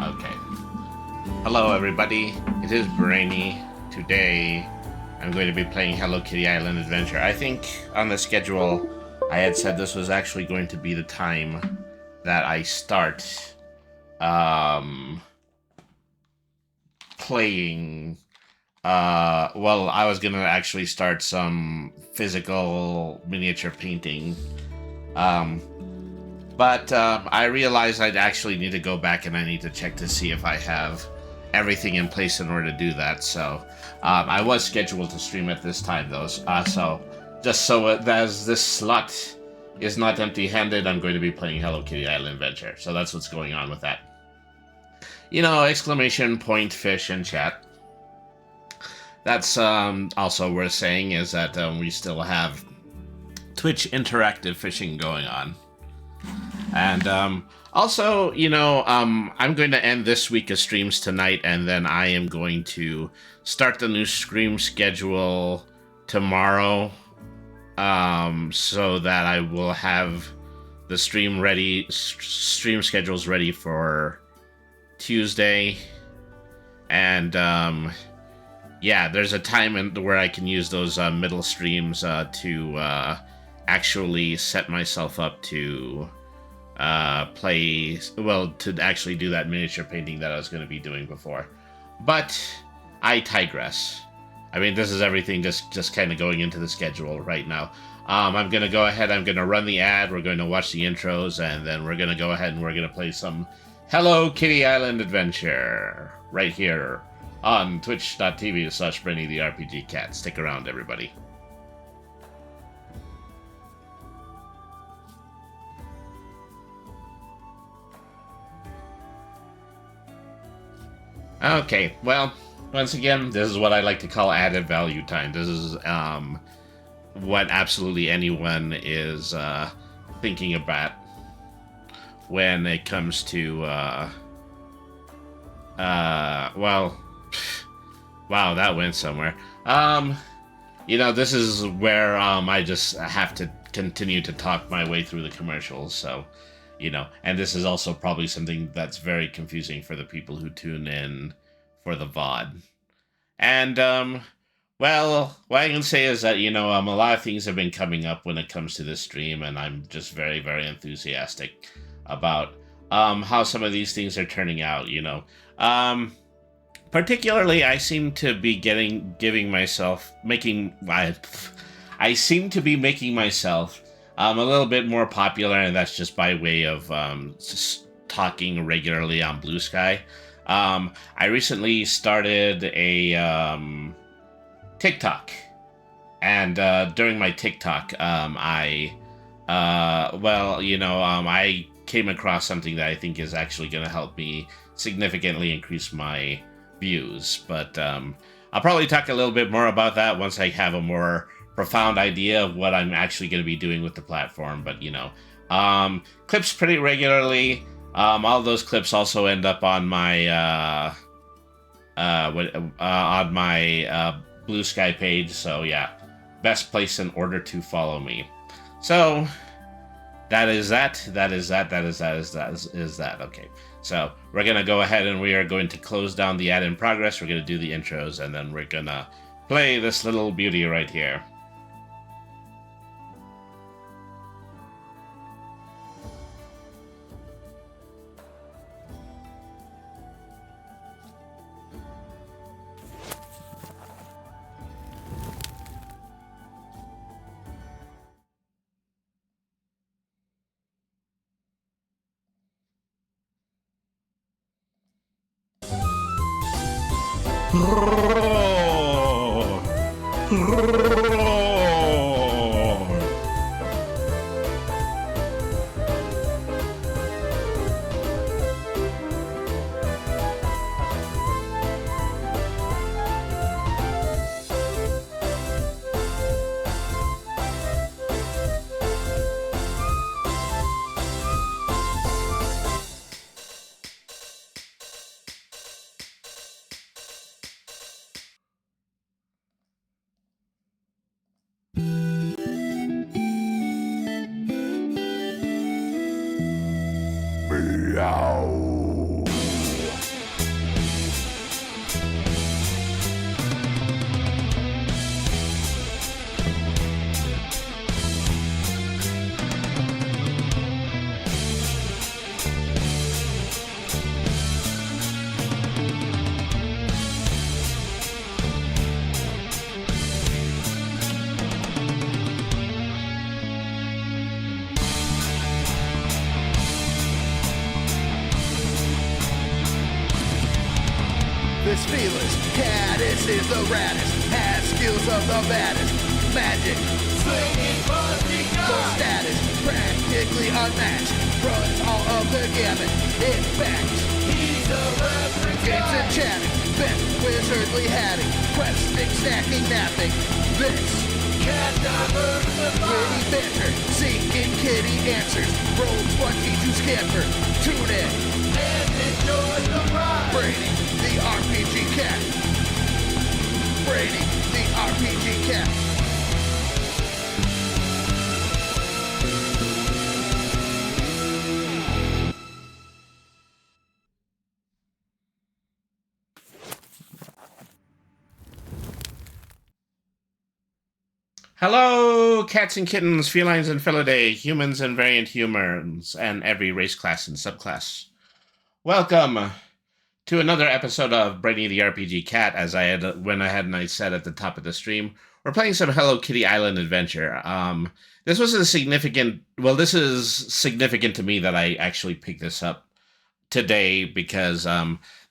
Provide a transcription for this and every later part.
Okay. Hello, everybody. It is Brainy. Today, I'm going to be playing Hello Kitty Island Adventure. I think on the schedule, I had said this was actually going to be the time that I start playing. Well, I was gonna actually start some physical miniature painting. Um, but I realized I'd actually need to go back and I need to check to see if I have everything in place in order to do that. So I was scheduled to stream at this time, though. So just so as this slot is not empty-handed, I'm going to be playing Hello Kitty Island Adventure. So that's what's going on with that. You know, exclamation point fish in chat. That's also worth saying is that we still have Twitch interactive fishing going on. And also, I'm going to end this week of streams tonight, and then I am going to start the new stream schedule tomorrow, so that I will have the stream schedules ready for Tuesday. And yeah, there's a time where I can use those middle streams to actually set myself up to to actually do that miniature painting that I was going to be doing before. But I digress. I mean, this is everything just kind of going into the schedule right now. I'm going to go ahead, I'm going to run the ad, we're going to watch the intros, and then we're going to go ahead and we're going to play some Hello Kitty Island Adventure right here on twitch.tv/Brenny the RPG Cat. Stick around, everybody. Okay, well, once again, this is what I like to call added value time. This is what absolutely anyone is thinking about when it comes to well, wow, that went somewhere. This is where I just have to continue to talk my way through the commercials, so and this is also probably something that's very confusing for the people who tune in for the VOD. And well, what I can say is that a lot of things have been coming up when it comes to this stream, and I'm just very, very enthusiastic about how some of these things are turning out. Particularly, I seem to be I seem to be making myself a little bit more popular, and that's just by way of just talking regularly on Blue Sky. I recently started a TikTok, and during my TikTok, I came across something that I think is actually going to help me significantly increase my views. But I'll probably talk a little bit more about that once I have a more profound idea of what I'm actually going to be doing with the platform. But clips pretty regularly. All those clips also end up on my Blue Sky page. So yeah, best place in order to follow me. So that is that. Okay. So we're gonna go ahead and we are going to close down the ad in progress. We're gonna do the intros, and then we're gonna play this little beauty right here. Fearless, fearless, Caddis is the raddest, has skills of the baddest, magic, slinging for status, practically unmatched, runs all of the gamut, in fact, he's a reference games and chatting, bent wizardly hatting, questing, stacking, napping, this cat witty banter, seeking kitty answers, rogues wanting to scamper, tune in, and enjoy the ride. Brady, the RPG cat. Brady, the RPG cat. Hello, cats and kittens, felines and felidae, humans and variant humans, and every race, class, and subclass. Welcome to another episode of Brady the RPG Cat. As I went ahead and I said at the top of the stream, we're playing some Hello Kitty Island Adventure. This is significant to me that I actually picked this up today because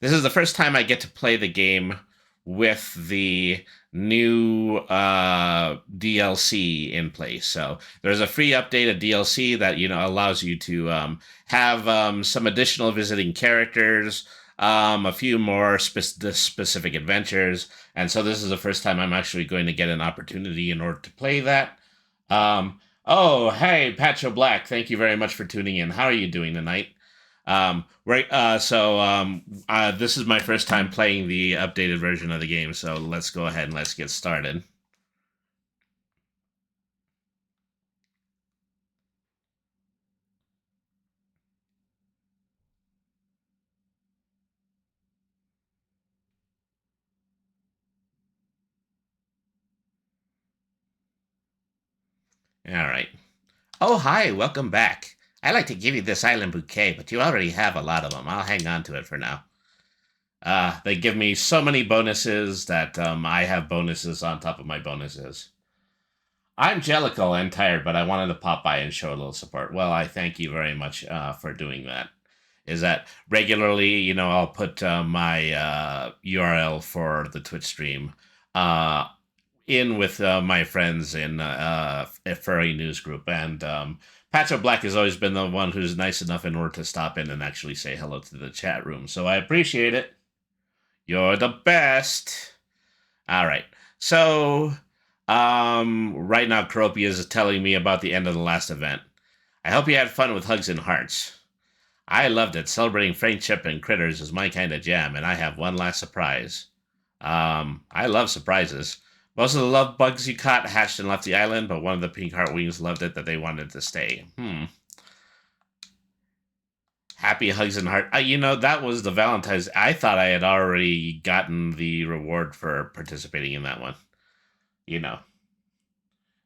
this is the first time I get to play the game with the new DLC in place. So there's a free updated DLC that allows you to have some additional visiting characters, a few more specific adventures, and so this is the first time I'm actually going to get an opportunity in order to play that. Oh, hey, Patcho Black, thank you very much for tuning in. How are you doing tonight? This is my first time playing the updated version of the game, so let's go ahead and let's get started. All right. Oh, hi, welcome back. I'd like to give you this island bouquet, but you already have a lot of them. I'll hang on to it for now. They give me so many bonuses that I have bonuses on top of my bonuses. I'm jellical and tired, but I wanted to pop by and show a little support. Well, I thank you very much for doing that. Is that regularly, I'll put my URL for the Twitch stream in with my friends in a furry news group. And Patcho Black has always been the one who's nice enough in order to stop in and actually say hello to the chat room. So I appreciate it. You're the best. All right. So right now, Karopia is telling me about the end of the last event. I hope you had fun with Hugs and Hearts. I loved it. Celebrating friendship and critters is my kind of jam, and I have one last surprise. I love surprises. Most of the love bugs you caught hatched and left the island, but one of the pink heartwings loved it that they wanted to stay. Happy Hugs and Heart. That was the Valentine's. I thought I had already gotten the reward for participating in that one.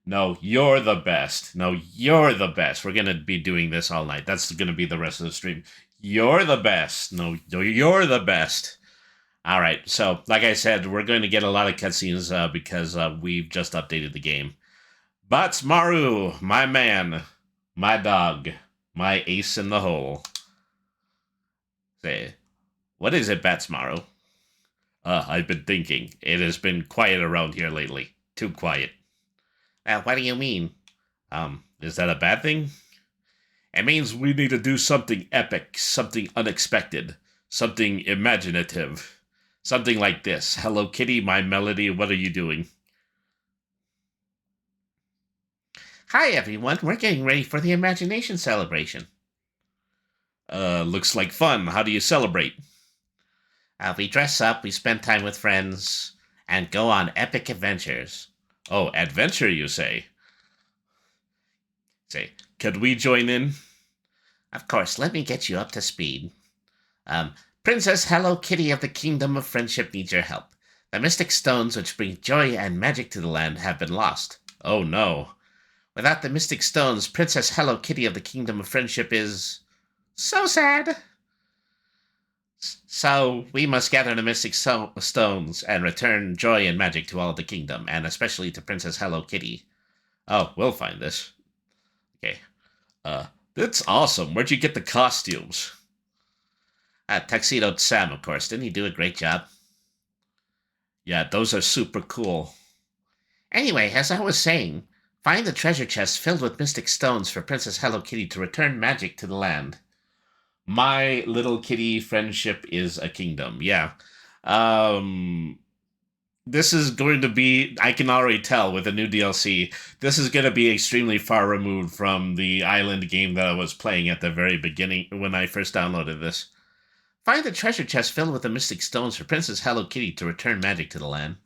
No, you're the best. No, you're the best. We're going to be doing this all night. That's going to be the rest of the stream. You're the best. No, you're the best. All right, so like I said, we're going to get a lot of cutscenes because we've just updated the game. But Maru, my man, my dog, my ace in the hole. Say, what is it, badtz, Maru? I've been thinking. It has been quiet around here lately. Too quiet. What do you mean? Is that a bad thing? It means we need to do something epic, something unexpected, something imaginative. Something like this. Hello Kitty, my melody, what are you doing? Hi everyone, we're getting ready for the imagination celebration. Looks like fun. How do you celebrate? We dress up, we spend time with friends, and go on epic adventures. Oh, adventure, you say? Say, could we join in? Of course, let me get you up to speed. Princess Hello Kitty of the Kingdom of Friendship needs your help. The mystic stones which bring joy and magic to the land have been lost. Oh no. Without the mystic stones, Princess Hello Kitty of the Kingdom of Friendship is so sad. So we must gather the mystic stones and return joy and magic to all of the kingdom, and especially to Princess Hello Kitty. Oh, we'll find this. Okay. That's awesome. Where'd you get the costumes? Tuxedo Sam, of course. Didn't he do a great job? Yeah, those are super cool. Anyway, as I was saying, find the treasure chest filled with mystic stones for Princess Hello Kitty to return magic to the land. My little kitty friendship is a kingdom. Yeah. Um, this is going to be, I can already tell with the new DLC, this is going to be extremely far removed from the island game that I was playing at the very beginning when I first downloaded this. Find the treasure chest filled with the mystic stones for Princess Hello Kitty to return magic to the land.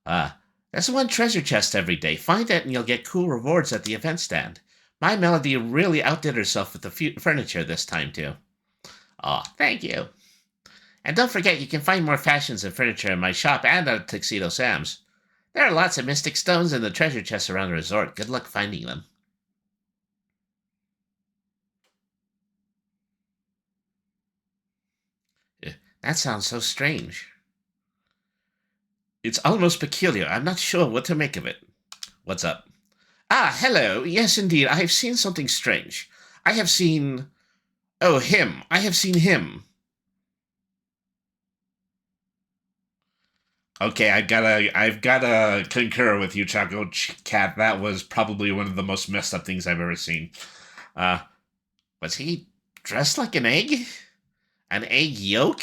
There's one treasure chest every day. Find it and you'll get cool rewards at the event stand. My Melody really outdid herself with the furniture this time, too. Aw, Thank you. And don't forget, you can find more fashions and furniture in my shop and at Tuxedo Sam's. There are lots of mystic stones in the treasure chests around the resort. Good luck finding them. That sounds so strange. it's almost peculiar. I'm not sure what to make of it. What's up? Ah, hello. Yes, indeed. I have seen something strange. I have seen... Oh, him. I have seen him. Okay, I've gotta concur with you, Choco Cat. That was probably one of the most messed up things I've ever seen. Was he dressed like an egg? An egg yolk?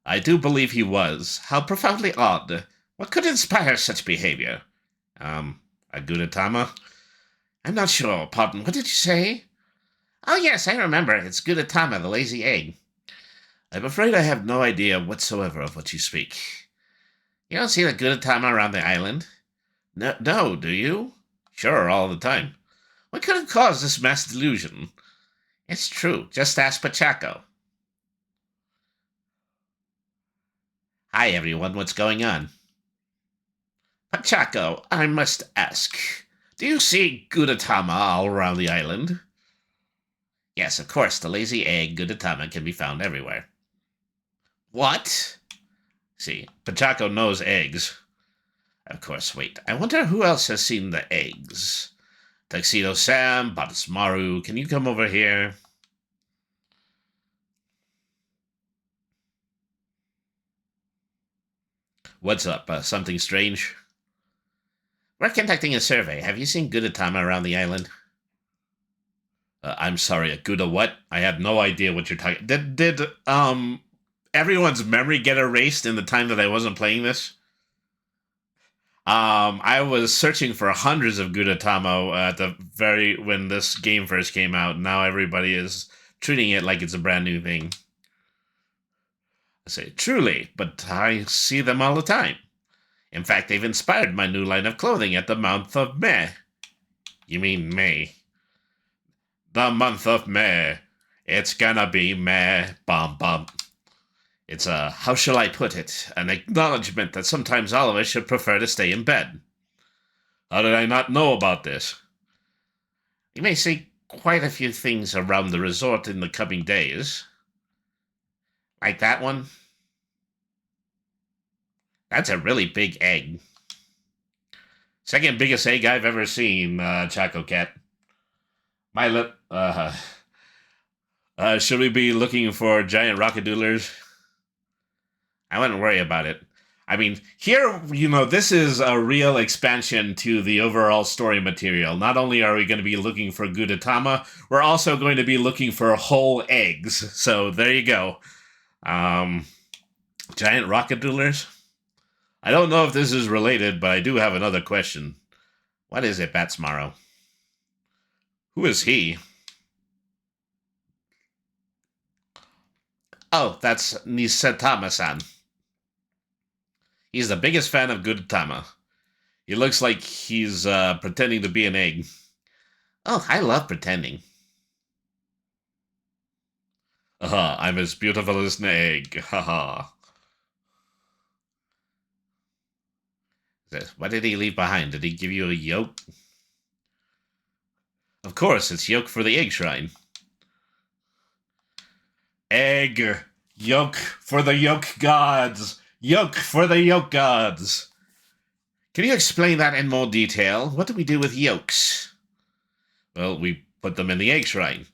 I do believe he was. How profoundly odd. What could inspire such behavior? A Gudetama? I'm not sure. Pardon, what did you say? Oh, yes, I remember. It's Gudetama, the lazy egg. I'm afraid I have no idea whatsoever of what you speak. You don't see the Gudetama around the island? No, do you? Sure, all the time. What could have caused this mass delusion? It's true. Just ask Pachaco. Hi, everyone. What's going on? Pachaco, I must ask. Do you see Gudetama all around the island? Yes, of course. The lazy egg Gudetama can be found everywhere. What? See, Pachaco knows eggs. Of course, wait. I wonder who else has seen the eggs. Tuxedo Sam, badtz Maru, can you come over here? What's up? Something strange? We're conducting a survey. Have you seen Gudetama around the island? I'm sorry, a Gouda what? I have no idea what you're talking... Did everyone's memory get erased in the time that I wasn't playing this? I was searching for hundreds of Gudetama when this game first came out. Now everybody is treating it like it's a brand new thing. I say, truly, but I see them all the time. In fact, they've inspired my new line of clothing at the month of May. You mean May? The month of May. It's gonna be May. Bum bum. It's how shall I put it? An acknowledgement that sometimes all of us should prefer to stay in bed. How did I not know about this? You may see quite a few things around the resort in the coming days. Like that one? That's a really big egg. Second biggest egg I've ever seen, Chaco Cat. Should we be looking for giant rockadoodlers? I wouldn't worry about it. I mean, here, this is a real expansion to the overall story material. Not only are we going to be looking for Gudetama, we're also going to be looking for whole eggs. So there you go. Giant rockadoodlers? I don't know if this is related, but I do have another question. What is it, badtz Maru? Who is he? Oh, that's Nisetama-san. He's the biggest fan of Gudetama. He looks like he's pretending to be an egg. Oh, I love pretending. I'm as beautiful as an egg. Haha. What did he leave behind? Did he give you a yolk? Of course, it's yolk for the egg shrine. Egg. Yolk for the yolk gods. Yolk for the yolk gods. Can you explain that in more detail? What do we do with yolks? Well, we put them in the egg shrine.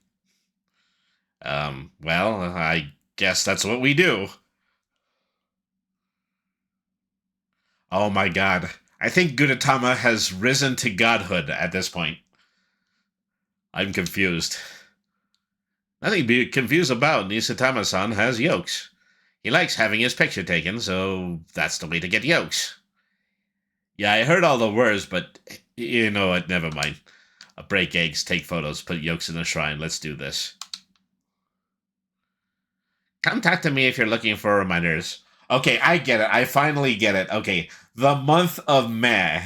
Well, I guess that's what we do. Oh my god. I think Gudetama has risen to godhood at this point. I'm confused. Nothing to be confused about. Nisatama-san has yokes. He likes having his picture taken, so that's the way to get yokes. Yeah, I heard all the words, but you know what? Never mind. Break eggs, take photos, put yolks in a shrine. Let's do this. Come talk to me if you're looking for reminders. Okay, I get it. I finally get it. Okay, the month of May.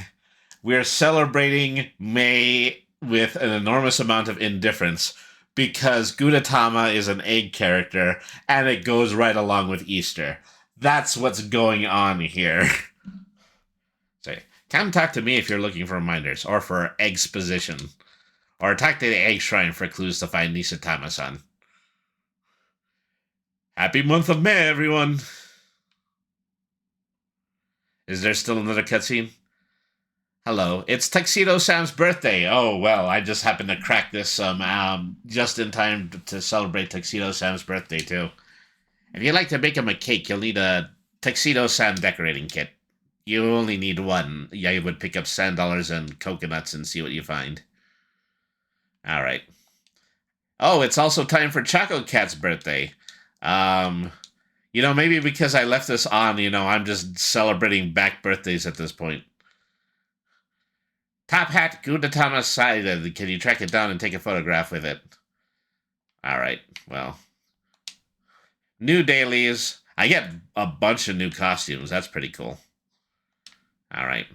We're celebrating May with an enormous amount of indifference because Gudetama is an egg character and it goes right along with Easter. That's what's going on here. Say, come talk to me if you're looking for reminders or for exposition. Or talk to the egg shrine for clues to find Nisatama-san. Happy month of May, everyone! Is there still another cutscene? Hello, it's Tuxedo Sam's birthday. Oh, well, I just happened to crack this just in time to celebrate Tuxedo Sam's birthday, too. If you'd like to make him a cake, you'll need a Tuxedo Sam decorating kit. You only need one. Yeah, you would pick up sand dollars and coconuts and see what you find. Alright. Oh, it's also time for Choco Cat's birthday. You know, maybe because I left this on, you know, I'm just celebrating back birthdays at this point. Top Hat Gudetama's side. Can you track it down and take a photograph with it? Alright, well. New dailies. I get a bunch of new costumes. That's pretty cool. Alright.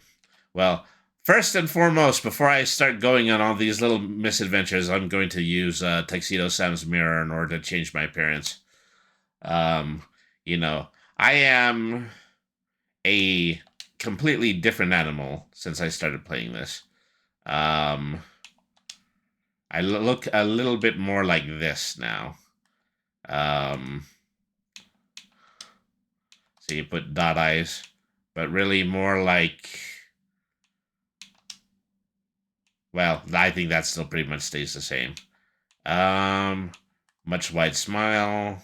Well, first and foremost, before I start going on all these little misadventures, I'm going to use Tuxedo Sam's mirror in order to change my appearance. You know, I am a completely different animal since I started playing this. I look a little bit more like this now. So you put dot eyes, but really more like... Well, I think that still pretty much stays the same. Much wide smile.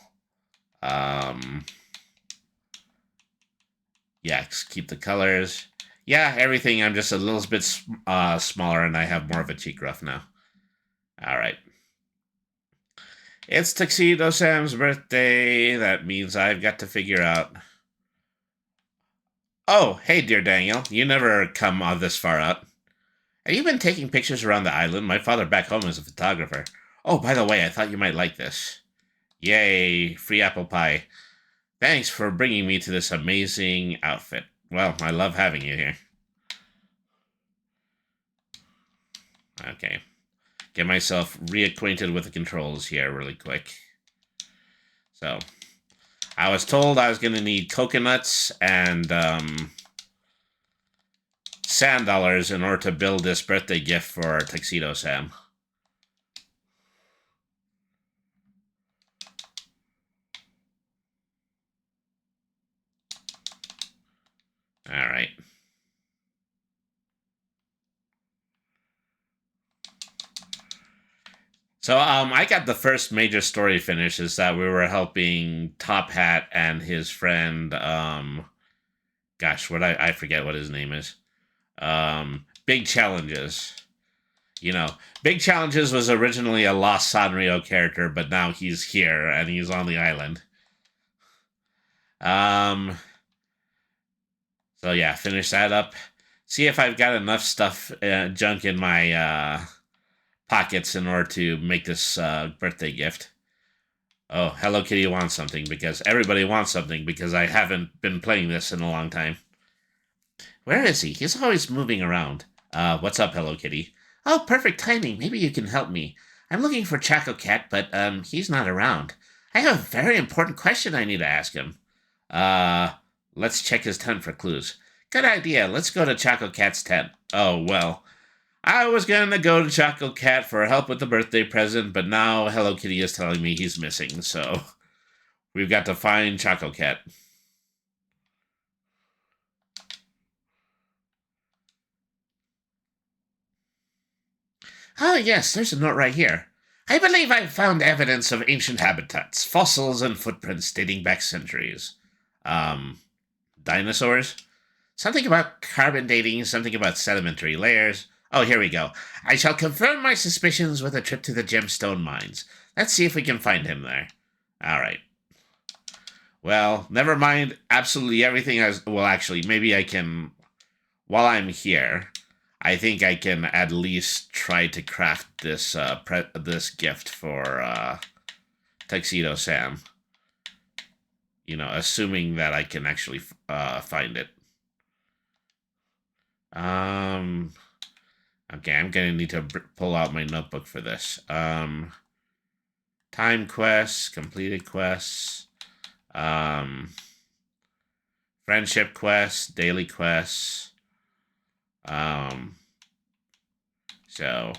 Yeah, keep the colors. Yeah, everything. I'm just a little bit smaller, and I have more of a cheek ruff now. Alright. It's Tuxedo Sam's birthday. That means I've got to figure out... Oh, hey, dear Daniel. You never come this far out. Have you been taking pictures around the island? My father back home is a photographer. Oh, by the way, I thought you might like this. Yay, free apple pie. Thanks for bringing me to this amazing outfit. Well, I love having you here. Okay. Get myself reacquainted with the controls here really quick. So, I was told I was going to need coconuts and sand dollars in order to build this birthday gift for Tuxedo Sam. Alright. So, I got the first major story finish is that we were helping Top Hat and his friend, gosh, I forget what his name is. Big Challenges. You know, Big Challenges was originally a Lost Sanrio character, but now he's here, and he's on the island. So yeah, finish that up. See if I've got enough stuff, junk in my, pockets in order to make this, birthday gift. Oh, Hello Kitty wants something, because everybody wants something, because I haven't been playing this in a long time. Where is he? He's always moving around. What's up, Hello Kitty? Oh, perfect timing. Maybe you can help me. I'm looking for Choco Cat, but, he's not around. I have a very important question I need to ask him. Let's check his tent for clues. Good idea. Let's go to Choco Cat's tent. Oh, well. I was going to go to Choco Cat for help with the birthday present, but now Hello Kitty is telling me he's missing, so we've got to find Choco Cat. Oh, yes, there's a note right here. I believe I've found evidence of ancient habitats, fossils, and footprints dating back centuries. Dinosaurs? Something about carbon dating, something about sedimentary layers. Oh, here we go. I shall confirm my suspicions with a trip to the gemstone mines. Let's see if we can find him there. All right. Well, never mind absolutely everything. Well, actually, maybe I can. While I'm here, I think I can at least try to craft this this gift for Tuxedo Sam. You know, assuming that I can actually find it. Okay, I'm gonna need to pull out my notebook for this. Time quests, completed quests, friendship quests, daily quests. So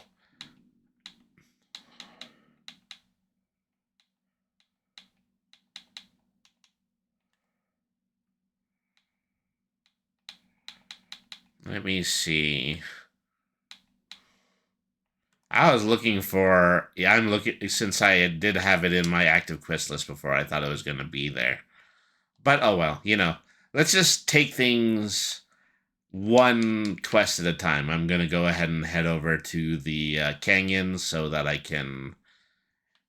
let me see. I was looking for, yeah, I'm looking, since I did have it in my active quest list before, I thought it was going to be there. But oh well, you know, let's just take things one quest at a time. I'm going to go ahead and head over to the canyon so that I can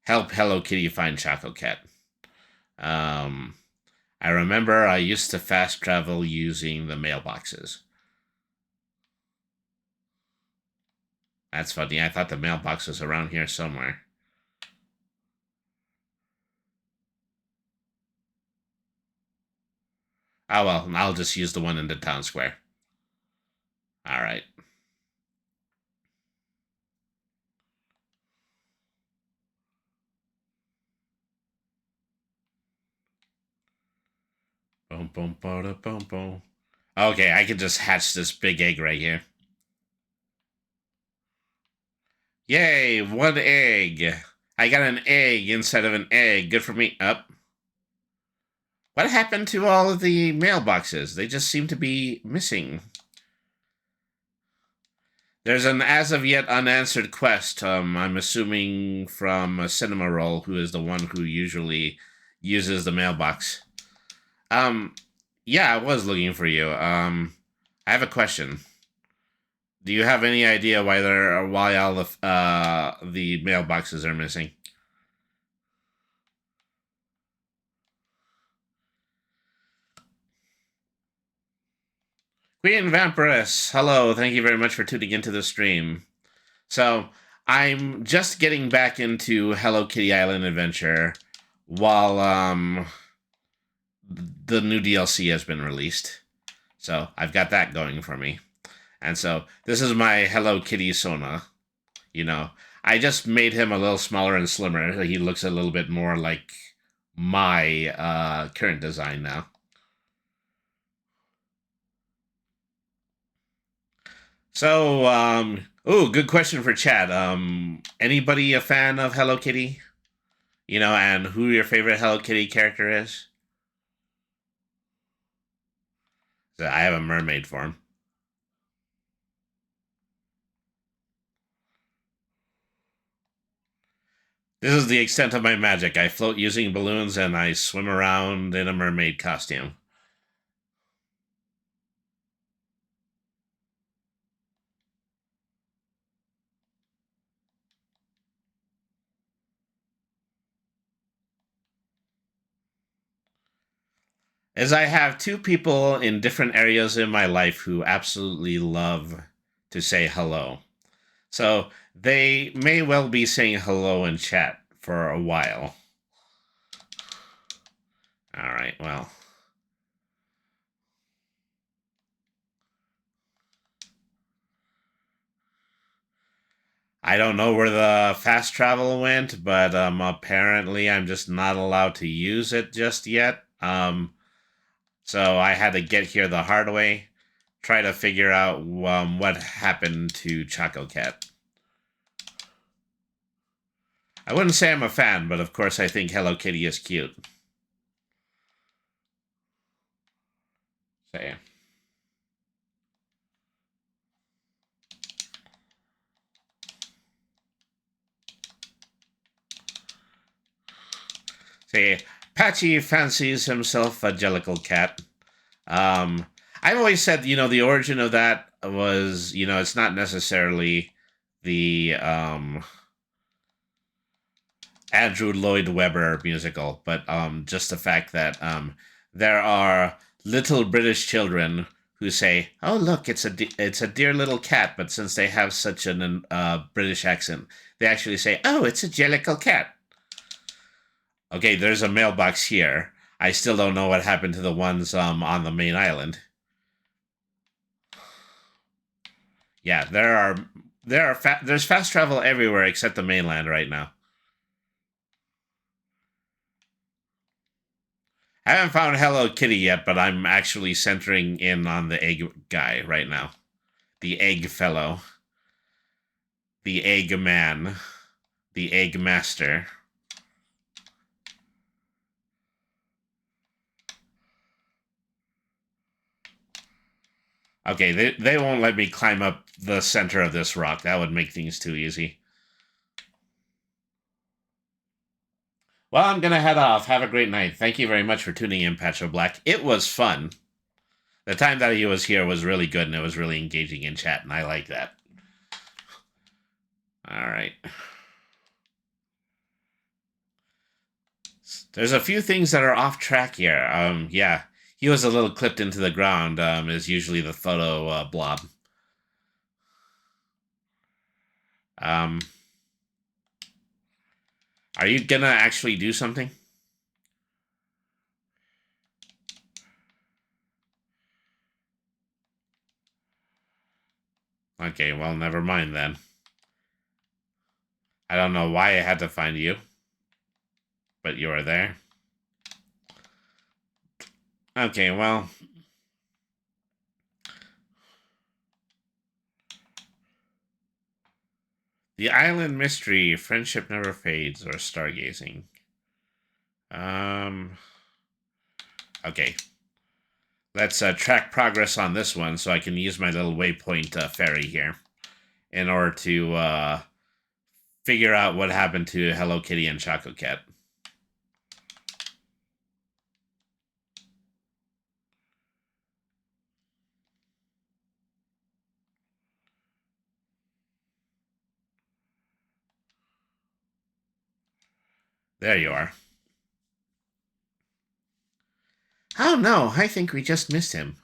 help Hello Kitty find Choco Cat. I remember I used to fast travel using the mailboxes. That's funny. I thought the mailbox was around here somewhere. Oh well, I'll just use the one in the town square. Alright. Boom, boom, boom, boom, boom. Okay, I can just hatch this big egg right here. Yay, one egg. I got an egg instead of an egg. Good for me. Up. What happened to all of the mailboxes? They just seem to be missing. There's an as of yet unanswered quest, I'm assuming from Cinema Roll, who is the one who usually uses the mailbox. Yeah, I was looking for you. I have a question. Do you have any idea why all the mailboxes are missing? Queen Vampiress, hello. Thank you very much for tuning into the stream. So, I'm just getting back into Hello Kitty Island Adventure while the new DLC has been released. So, I've got that going for me. And so, this is my Hello Kitty Sona. You know, I just made him a little smaller and slimmer. He looks a little bit more like my current design now. So, good question for Chad. Anybody a fan of Hello Kitty? You know, and who your favorite Hello Kitty character is? So I have a mermaid for him. This is the extent of my magic. I float using balloons and I swim around in a mermaid costume. As I have two people in different areas in my life who absolutely love to say hello. So they may well be saying hello in chat for a while. All right, well. I don't know where the fast travel went, but apparently I'm just not allowed to use it just yet. So I had to get here the hard way, try to figure out what happened to Choco Cat. I wouldn't say I'm a fan, but of course I think Hello Kitty is cute. So, yeah. See, Patchy fancies himself a Jellicle cat. I've always said, the origin of that was, it's not necessarily the Andrew Lloyd Webber musical, but just the fact that there are little British children who say, "Oh, look, it's a dear little cat," but since they have such an British accent, they actually say, "Oh, it's a jellicle cat." Okay, there's a mailbox here. I still don't know what happened to the ones on the main island. Yeah, there's fast travel everywhere except the mainland right now. I haven't found Hello Kitty yet, but I'm actually centering in on the egg guy right now. The egg fellow. The egg man. The egg master. Okay, they won't let me climb up the center of this rock. That would make things too easy. Well, I'm going to head off. Have a great night. Thank you very much for tuning in, Patch of Black. It was fun. The time that he was here was really good, and it was really engaging in chat, and I like that. All right. There's a few things that are off track here. Yeah, he was a little clipped into the ground, is usually the photo blob. Are you gonna actually do something? Okay, well, never mind then. I don't know why I had to find you, but you are there. Okay, well. The Island Mystery, Friendship Never Fades, or Stargazing. Okay. Let's track progress on this one so I can use my little waypoint ferry here in order to figure out what happened to Hello Kitty and Choco Cat. There you are. Oh no, I think we just missed him.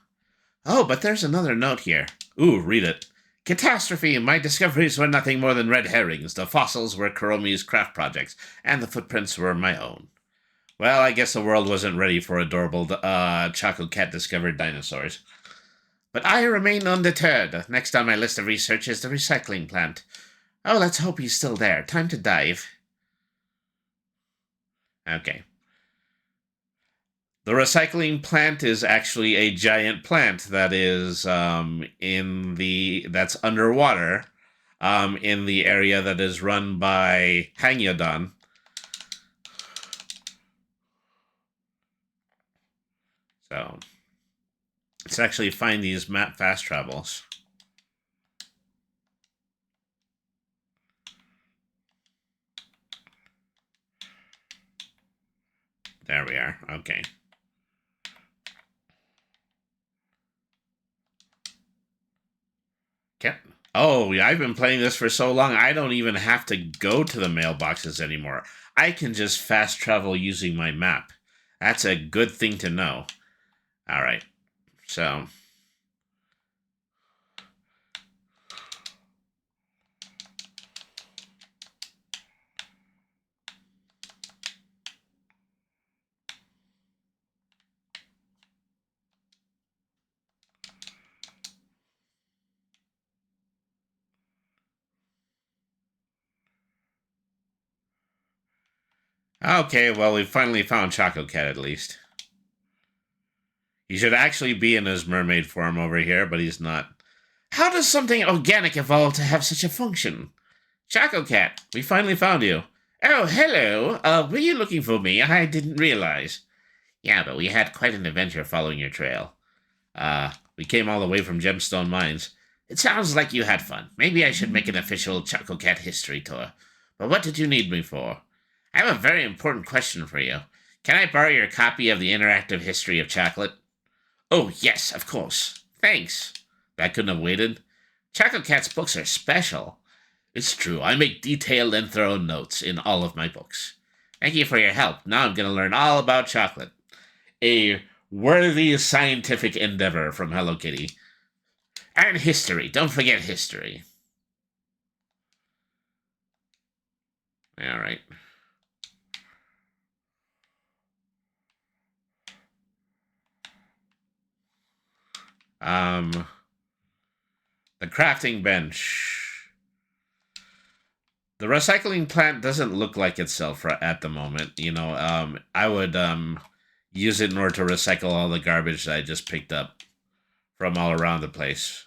Oh, but there's another note here. Ooh, read it. Catastrophe! My discoveries were nothing more than red herrings. The fossils were Kuromi's craft projects, and the footprints were my own. Well, I guess the world wasn't ready for adorable Choco Cat discovered dinosaurs. But I remain undeterred. Next on my list of research is the recycling plant. Oh, let's hope he's still there. Time to dive. Okay. The recycling plant is actually a giant plant that is that's underwater in the area that is run by Hangyodon. So let's actually find these map fast travels. There we are. Okay. Oh, yeah, I've been playing this for so long, I don't even have to go to the mailboxes anymore. I can just fast travel using my map. That's a good thing to know. All right. So. Okay, well, we finally found Choco Cat at least. He should actually be in his mermaid form over here, but he's not. How does something organic evolve to have such a function? Choco Cat, we finally found you. Oh, hello. Were you looking for me? I didn't realize. Yeah, but we had quite an adventure following your trail. We came all the way from Gemstone Mines. It sounds like you had fun. Maybe I should make an official Choco Cat history tour. But what did you need me for? I have a very important question for you. Can I borrow your copy of the Interactive History of Chocolate? Oh, yes, of course. Thanks. That couldn't have waited. Choco Cat's books are special. It's true, I make detailed and thorough notes in all of my books. Thank you for your help. Now I'm going to learn all about chocolate. A worthy scientific endeavor from Hello Kitty. And history. Don't forget history. All right. The crafting bench. The recycling plant doesn't look like itself at the moment. I would use it in order to recycle all the garbage that I just picked up from all around the place.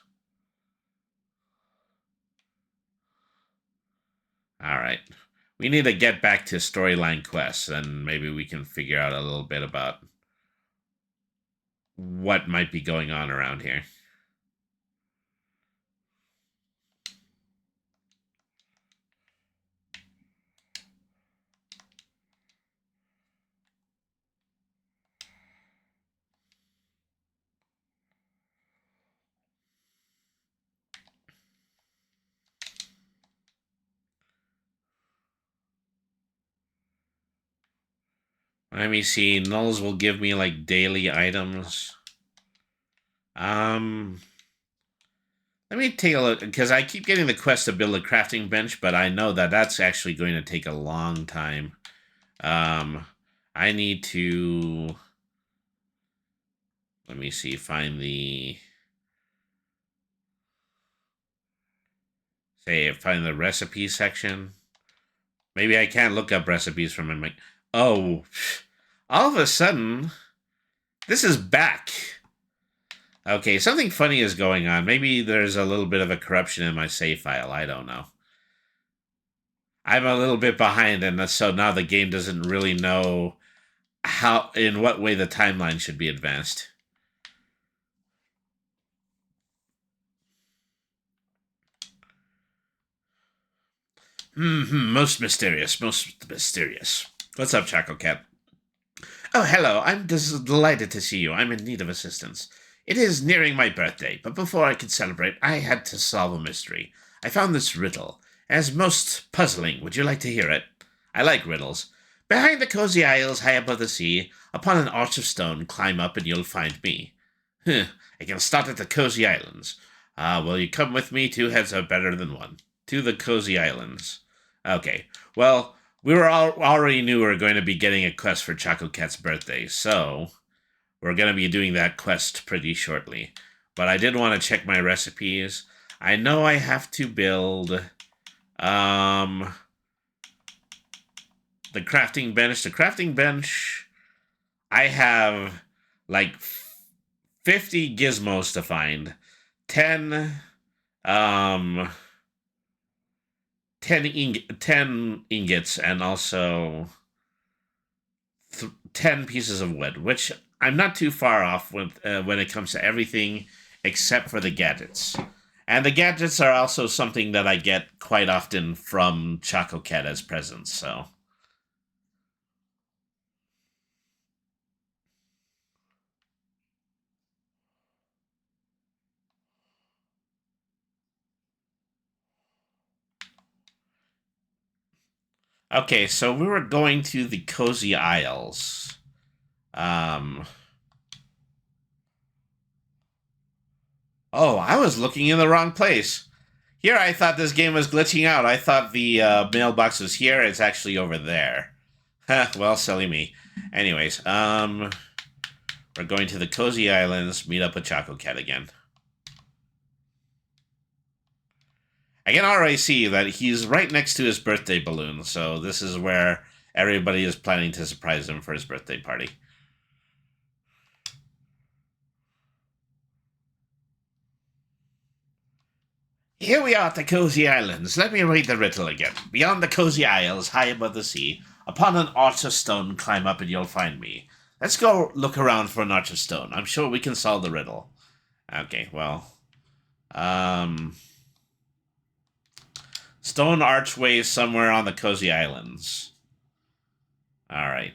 All right. We need to get back to storyline quests, and maybe we can figure out a little bit about what might be going on around here. Let me see. Nulls will give me like daily items. Let me take a look, because I keep getting the quest to build a crafting bench, but I know that that's actually going to take a long time. I need to, let me see, find the recipe section. Maybe I can't look up recipes from my... Oh, all of a sudden, this is back. Okay, something funny is going on. Maybe there's a little bit of a corruption in my save file. I don't know. I'm a little bit behind, and so now the game doesn't really know in what way the timeline should be advanced. Most mysterious, most mysterious. What's up, Choco Cat? Oh, hello. I'm delighted to see you. I'm in need of assistance. It is nearing my birthday, but before I could celebrate, I had to solve a mystery. I found this riddle, as most puzzling. Would you like to hear it? I like riddles. Behind the cozy isles high above the sea, upon an arch of stone, climb up and you'll find me. I can start at the cozy islands. Will you come with me? 2 heads are better than 1. To the cozy islands. Okay, well, already knew we were going to be getting a quest for Choco Cat's birthday, so we're going to be doing that quest pretty shortly. But I did want to check my recipes. I know I have to build the crafting bench. The crafting bench, I have like 50 gizmos to find. 10 ingots, and also 10 pieces of wood, which I'm not too far off with when it comes to everything except for the gadgets. And the gadgets are also something that I get quite often from Choco Cat as presents, so... Okay, so we were going to the Cozy Isles. Oh, I was looking in the wrong place. Here, I thought this game was glitching out. I thought the mailbox was here. It's actually over there. Well, silly me. Anyways, we're going to the Cozy Islands, meet up with Choco Cat again. I can already see that he's right next to his birthday balloon, so this is where everybody is planning to surprise him for his birthday party. Here we are at the Cozy Islands. Let me read the riddle again. Beyond the Cozy Isles, high above the sea, upon an arch of stone, climb up and you'll find me. Let's go look around for an arch of stone. I'm sure we can solve the riddle. Okay, well... Stone archways somewhere on the Cozy Islands. Alright.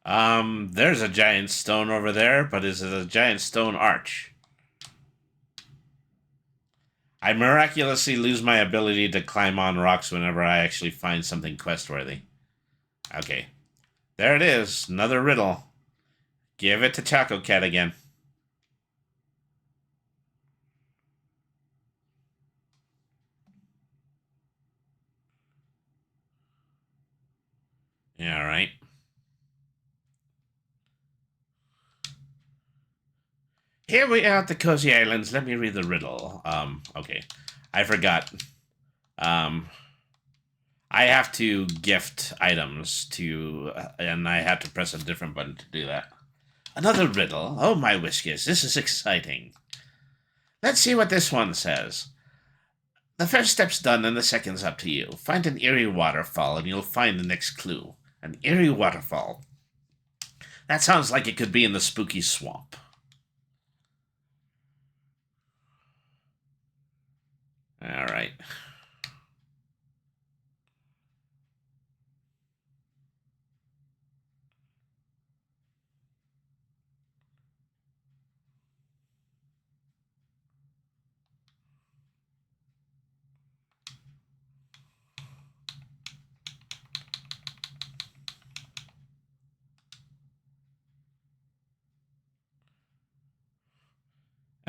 There's a giant stone over there, but is it a giant stone arch? I miraculously lose my ability to climb on rocks whenever I actually find something quest-worthy. Okay. There it is. Another riddle. Give it to Choco Cat again. Yeah, all right. Here we are at the Cozy Islands. Let me read the riddle. Okay. I forgot. I have to gift items to, and I have to press a different button to do that. Another riddle. Oh, my whiskers. This is exciting. Let's see what this one says. The first step's done and the second's up to you. Find an eerie waterfall and you'll find the next clue. An eerie waterfall. That sounds like it could be in the spooky swamp. All right.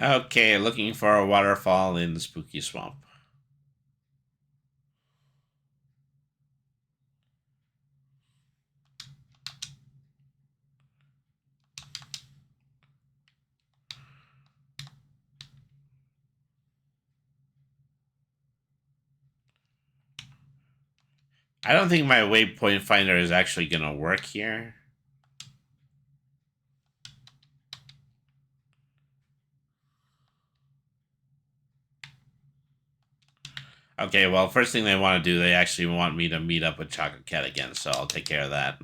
Okay, looking for a waterfall in the spooky swamp. I don't think my waypoint finder is actually going to work here. Okay, well, first thing they want to do, they actually want me to meet up with Chocolate Cat again, so I'll take care of that.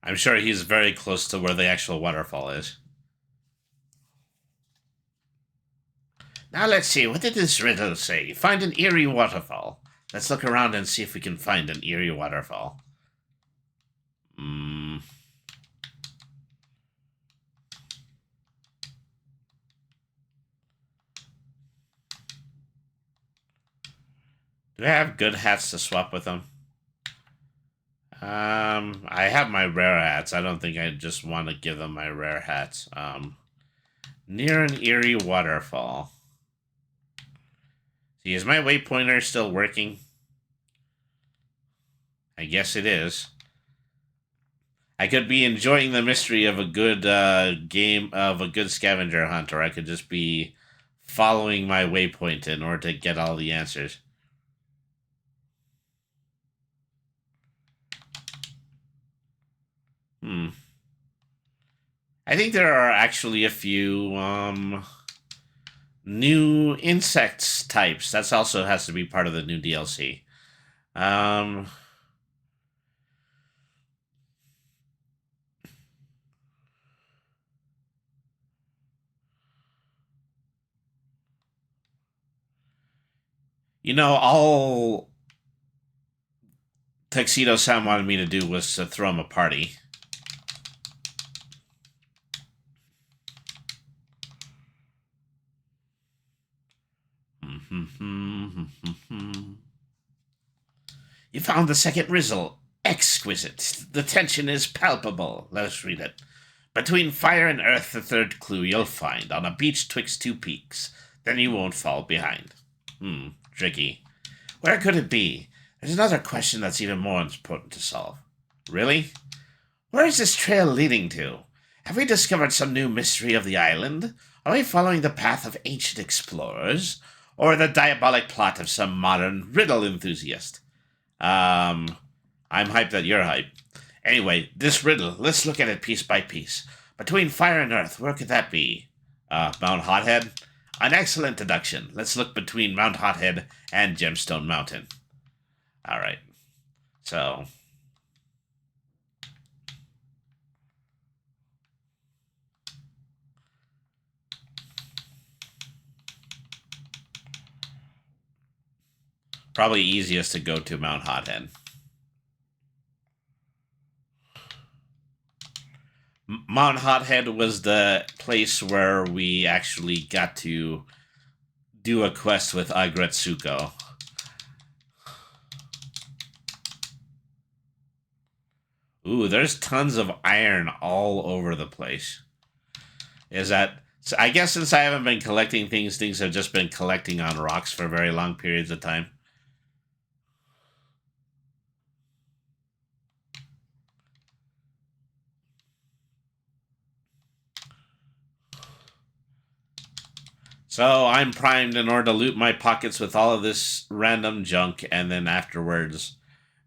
I'm sure he's very close to where the actual waterfall is. Now let's see, what did this riddle say? Find an eerie waterfall. Let's look around and see if we can find an eerie waterfall. Do I have good hats to swap with them? I have my rare hats. I don't think I just want to give them my rare hats. Near an eerie waterfall. See, is my waypointer still working? I guess it is. I could be enjoying the mystery of a good game of a good scavenger hunt, or I could just be following my waypoint in order to get all the answers. I think there are actually a few new insects types. That's also has to be part of the new DLC. You know, all Tuxedo Sam wanted me to do was to throw him a party. You found the second riddle. Exquisite. The tension is palpable. Let's read it. Between fire and earth, the third clue you'll find on a beach twixt two peaks. Then you won't fall behind. Tricky. Where could it be? There's another question that's even more important to solve. Really? Where is this trail leading to? Have we discovered some new mystery of the island? Are we following the path of ancient explorers? Or the diabolic plot of some modern riddle enthusiast? I'm hyped that you're hyped. Anyway, this riddle, let's look at it piece by piece. Between fire and earth, where could that be? Mount Hothead? An excellent deduction. Let's look between Mount Hothead and Gemstone Mountain. Alright. So... probably easiest to go to Mount Hothead. Mount Hothead was the place where we actually got to do a quest with Agretsuko. Ooh, there's tons of iron all over the place. So I guess since I haven't been collecting things have just been collecting on rocks for very long periods of time. So I'm primed in order to loot my pockets with all of this random junk, and then afterwards,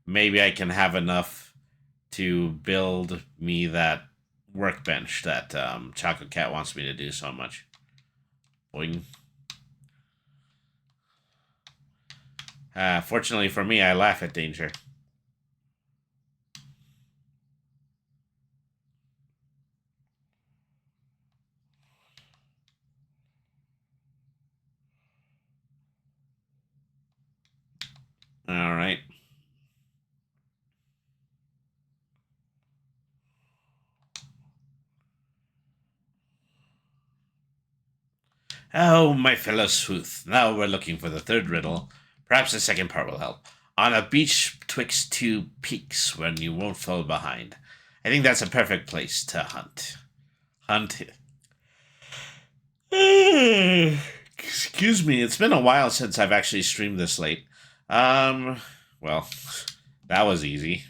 maybe I can have enough to build me that workbench that Choco Cat wants me to do so much. Boing. Fortunately for me, I laugh at danger. All right. Oh, my fellow sleuth. Now we're looking for the third riddle. Perhaps the second part will help. On a beach twixt two peaks when you won't fall behind. I think that's a perfect place to hunt. Excuse me, it's been a while since I've actually streamed this late. Well, that was easy.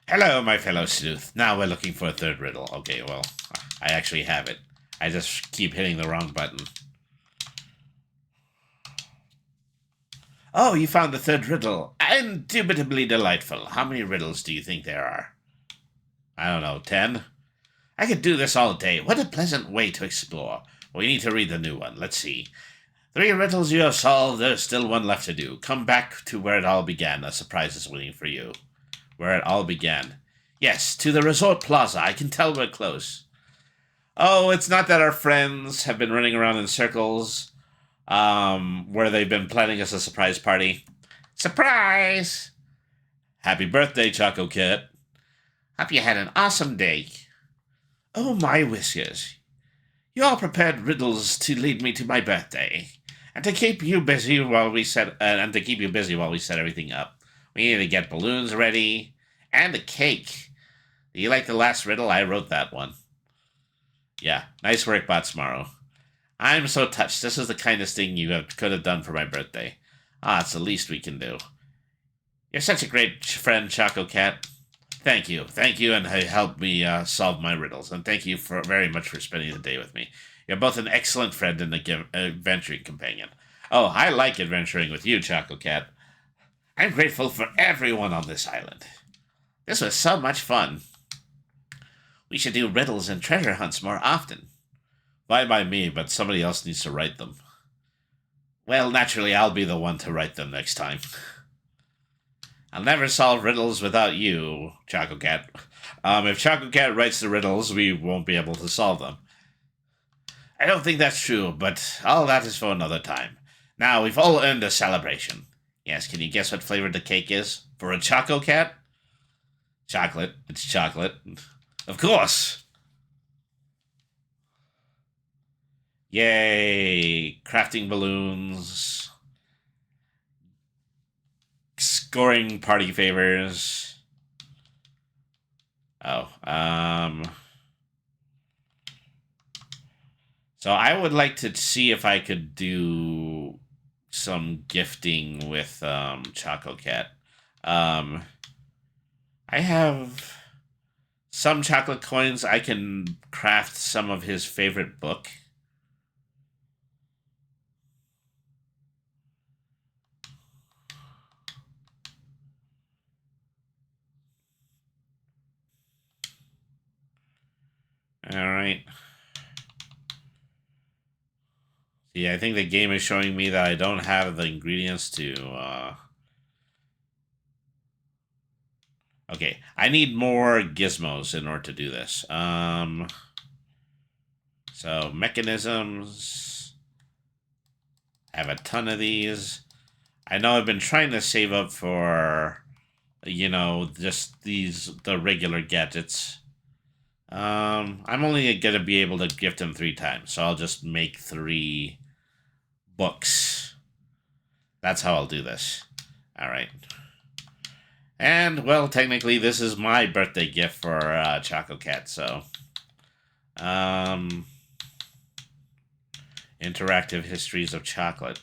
Hello, my fellow sleuth. Now we're looking for a third riddle. Okay, well, I actually have it. I just keep hitting the wrong button. Oh, you found the third riddle. Indubitably delightful. How many riddles do you think there are? I don't know, 10? I could do this all day. What a pleasant way to explore. We need to read the new one. Let's see. 3 riddles you have solved. There's still one left to do. Come back to where it all began. A surprise is waiting for you. Where it all began. Yes, to the resort plaza. I can tell we're close. Oh, it's not that our friends have been running around in circles, where they've been planning us a surprise party. Surprise! Happy birthday, Choco Cat. Hope you had an awesome day. Oh, my whiskers. You all prepared riddles to lead me to my birthday, and to keep you busy while we set everything up. We need to get balloons ready and a cake. Do you like the last riddle? I wrote that one. Yeah, nice work, badtz Maru. I'm so touched. This is the kindest thing you could have done for my birthday. It's the least we can do. You're such a great friend, Choco Cat. Thank you, and helped me solve my riddles, and thank you very much for spending the day with me. You're both an excellent friend and an adventuring companion. Oh, I like adventuring with you, Choco Cat. I'm grateful for everyone on this island. This was so much fun. We should do riddles and treasure hunts more often. Fine by me, but somebody else needs to write them. Well, naturally, I'll be the one to write them next time. I'll never solve riddles without you, Choco Cat. If Choco Cat writes the riddles, we won't be able to solve them. I don't think that's true, but all that is for another time. Now, we've all earned a celebration. Yes, can you guess what flavor the cake is? For a Choco Cat? Chocolate. It's chocolate. Of course! Yay! Crafting balloons. Scoring party favors. Oh, so I would like to see if I could do some gifting with Choco Cat. I have some chocolate coins. I can craft some of his favorite book. Alright. See, I think the game is showing me that I don't have the ingredients to, Okay, I need more gizmos in order to do this. So, mechanisms. I have a ton of these. I know I've been trying to save up for, just the regular gadgets. I'm only going to be able to gift them 3 times, so I'll just make 3 books. That's how I'll do this. Alright. And, well, technically, this is my birthday gift for Choco Cat, so. Interactive Histories of Chocolate.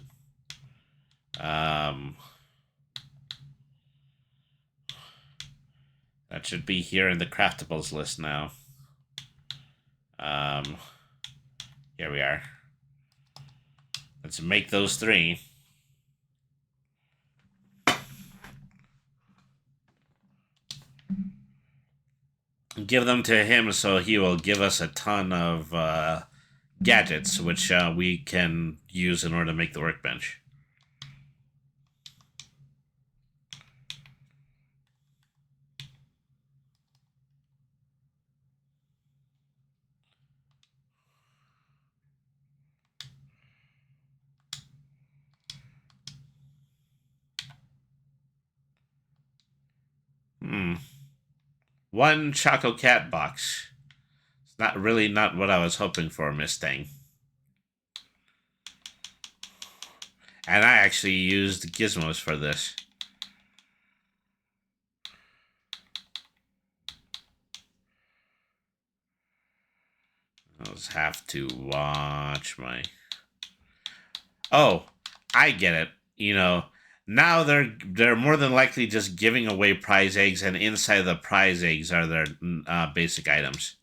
That should be here in the craftables list now. Here we are. Let's make those 3. Give them to him so he will give us a ton of gadgets, which we can use in order to make the workbench. One Choco Cat box. It's not what I was hoping for, Miss Thing. And I actually used gizmos for this. I'll just have to watch my... Oh, I get it. Now they're more than likely just giving away prize eggs, and inside the prize eggs are their basic items.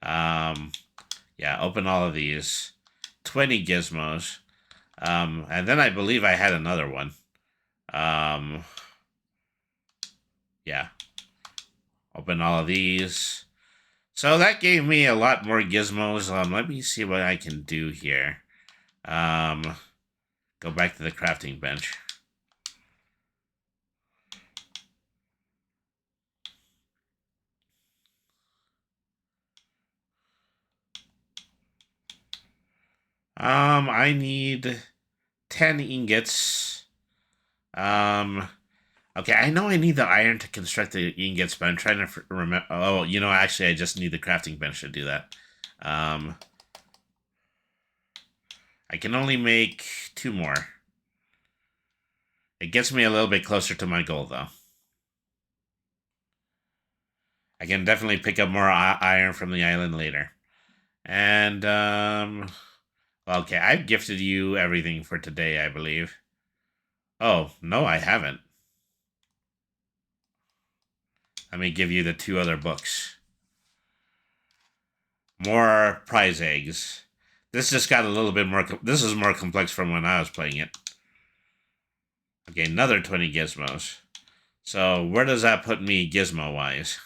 Yeah, open all of these. 20 gizmos. And then I believe I had another one. Yeah. Open all of these. So that gave me a lot more gizmos. Let me see what I can do here. Go back to the crafting bench. I need 10 ingots. Okay, I know I need the iron to construct the ingots, but I'm trying to remember. Oh, actually, I just need the crafting bench to do that. I can only make 2 more. It gets me a little bit closer to my goal, though. I can definitely pick up more iron from the island later. And, okay, I've gifted you everything for today, I believe. Oh, no, I haven't. Let me give you the 2 other books. More prize eggs. This just got a little bit more... This is more complex from when I was playing it. Okay, another 20 gizmos. So, where does that put me gizmo-wise?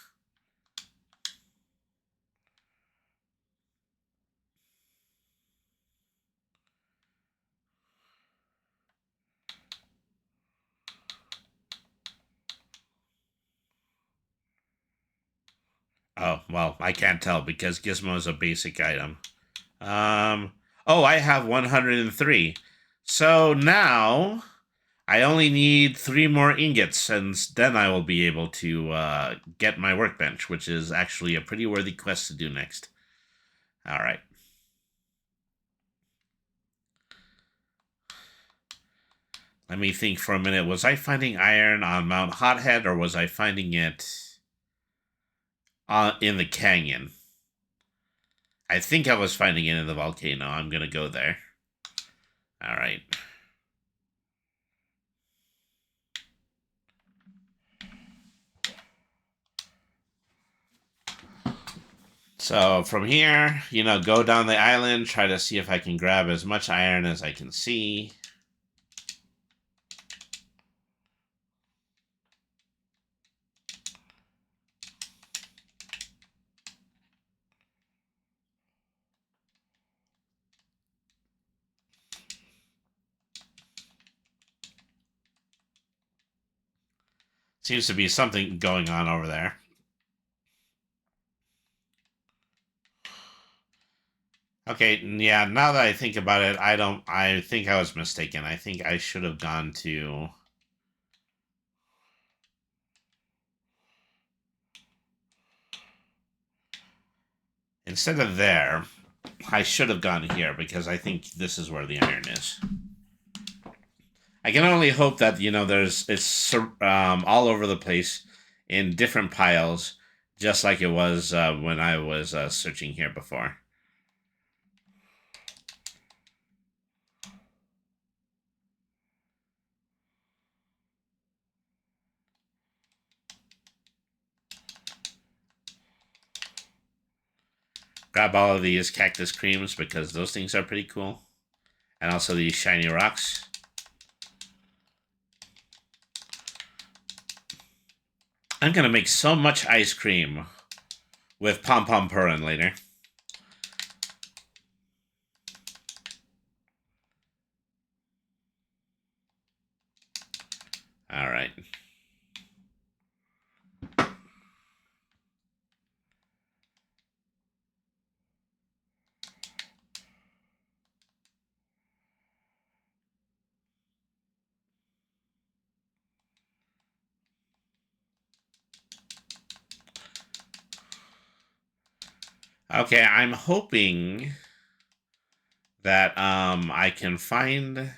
Oh, well, I can't tell because gizmo is a basic item. Oh, I have 103. So now I only need 3 more ingots, and then I will be able to get my workbench, which is actually a pretty worthy quest to do next. All right. Let me think for a minute. Was I finding iron on Mount Hothead, or was I finding it in the canyon? I think I was finding it in the volcano. I'm going to go there. All right. So from here, go down the island, try to see if I can grab as much iron as I can see. Seems to be something going on over there. Okay, yeah, now that I think about it, I think I was mistaken. I think I should have gone to... Instead of there, I should have gone here, because I think this is where the iron is. I can only hope that, it's all over the place in different piles, just like it was when I was searching here before. Grab all of these cactus creams because those things are pretty cool. And also these shiny rocks. I'm going to make so much ice cream with Pom Pom Purin later. All right. Okay, I'm hoping that I can find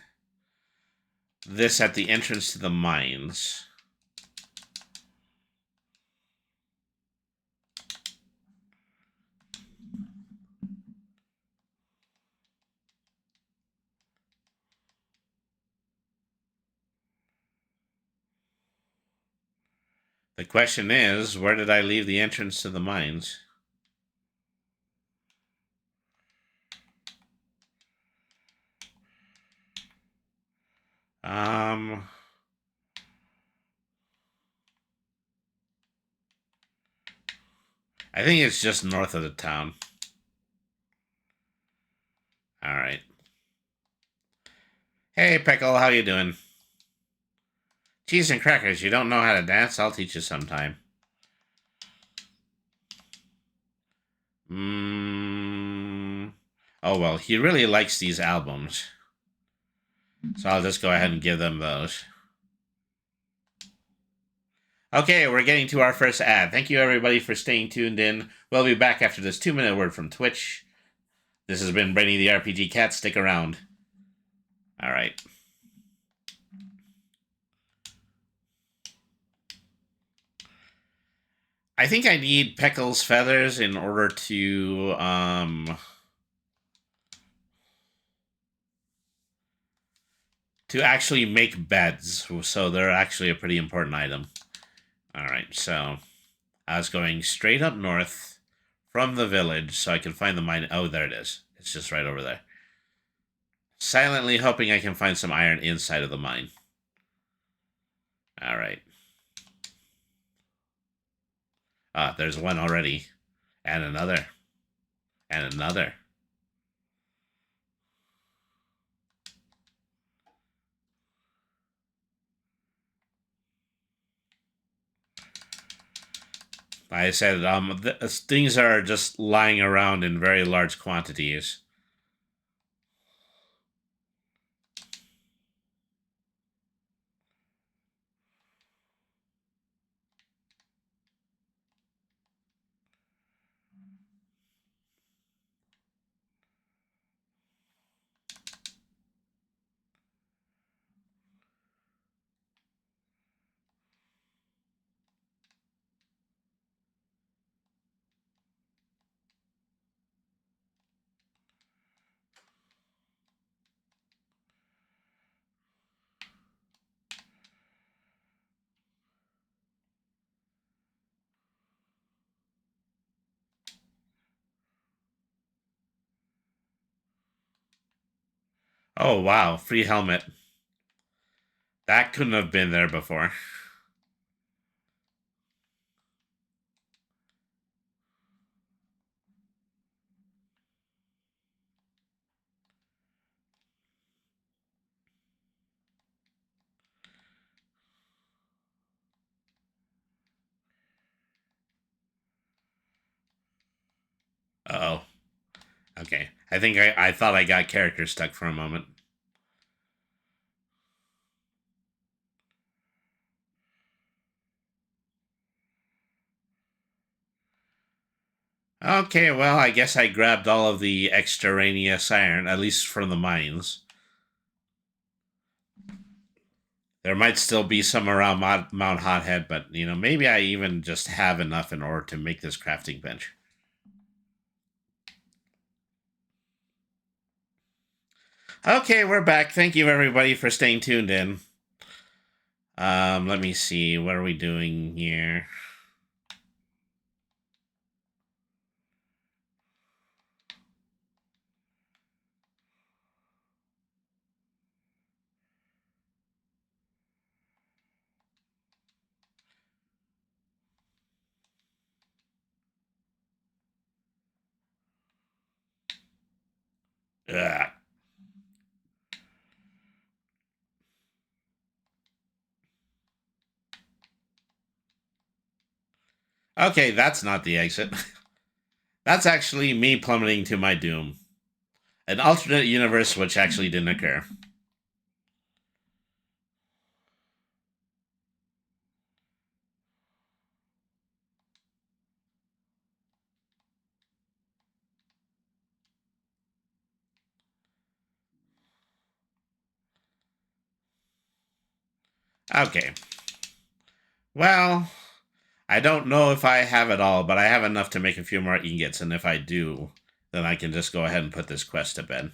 this at the entrance to the mines. The question is, where did I leave the entrance to the mines? I think it's just north of the town. All right. Hey, Pickle, how you doing? Cheese and crackers, you don't know how to dance? I'll teach you sometime. Oh, well, he really likes these albums. So I'll just go ahead and give them those. Okay, we're getting to our first ad. Thank you, everybody, for staying tuned in. We'll be back after this 2-minute word from Twitch. This has been Brainy the RPG Cat. Stick around. All right. I think I need Peckle's feathers in order to actually make beds. So they're actually a pretty important item. All right, so I was going straight up north from the village so I can find the mine. Oh, there it is. It's just right over there. Silently hoping I can find some iron inside of the mine. All right. Ah, there's one already. And another. And another. I said, things are just lying around in very large quantities. Oh, wow. Free helmet. That couldn't have been there before. I think I thought I got character stuck for a moment. Okay, well, I guess I grabbed all of the extraneous iron, at least from the mines. There might still be some around Mount Hothead, but, maybe I even just have enough in order to make this crafting bench. Okay, we're back. Thank you, everybody, for staying tuned in. Let me see. What are we doing here? Ugh. Okay, that's not the exit. That's actually me plummeting to my doom. An alternate universe which actually didn't occur. Okay. Well, I don't know if I have it all, but I have enough to make a few more ingots, and if I do, then I can just go ahead and put this quest to bed.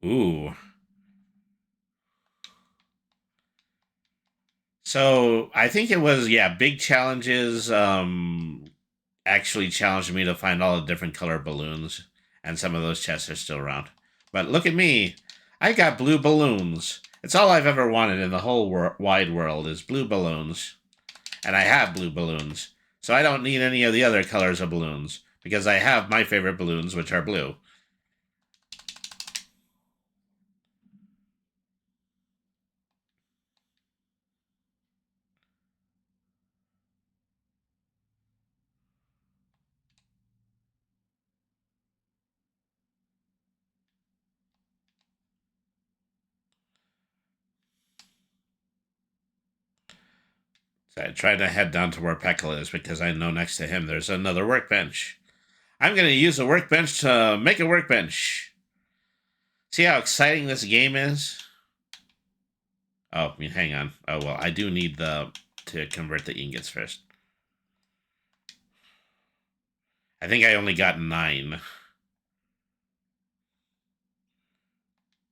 Ooh. So I think it was, big challenges actually challenged me to find all the different color balloons, and some of those chests are still around. But look at me. I got blue balloons. It's all I've ever wanted in the whole wide world is blue balloons. And I have blue balloons. So I don't need any of the other colors of balloons, because I have my favorite balloons, which are blue. So I tried to head down to where Peckle is, because I know next to him there's another workbench. I'm going to use a workbench to make a workbench. See how exciting this game is? Oh, hang on. Oh, well, I do need to convert the ingots first. I think I only got 9.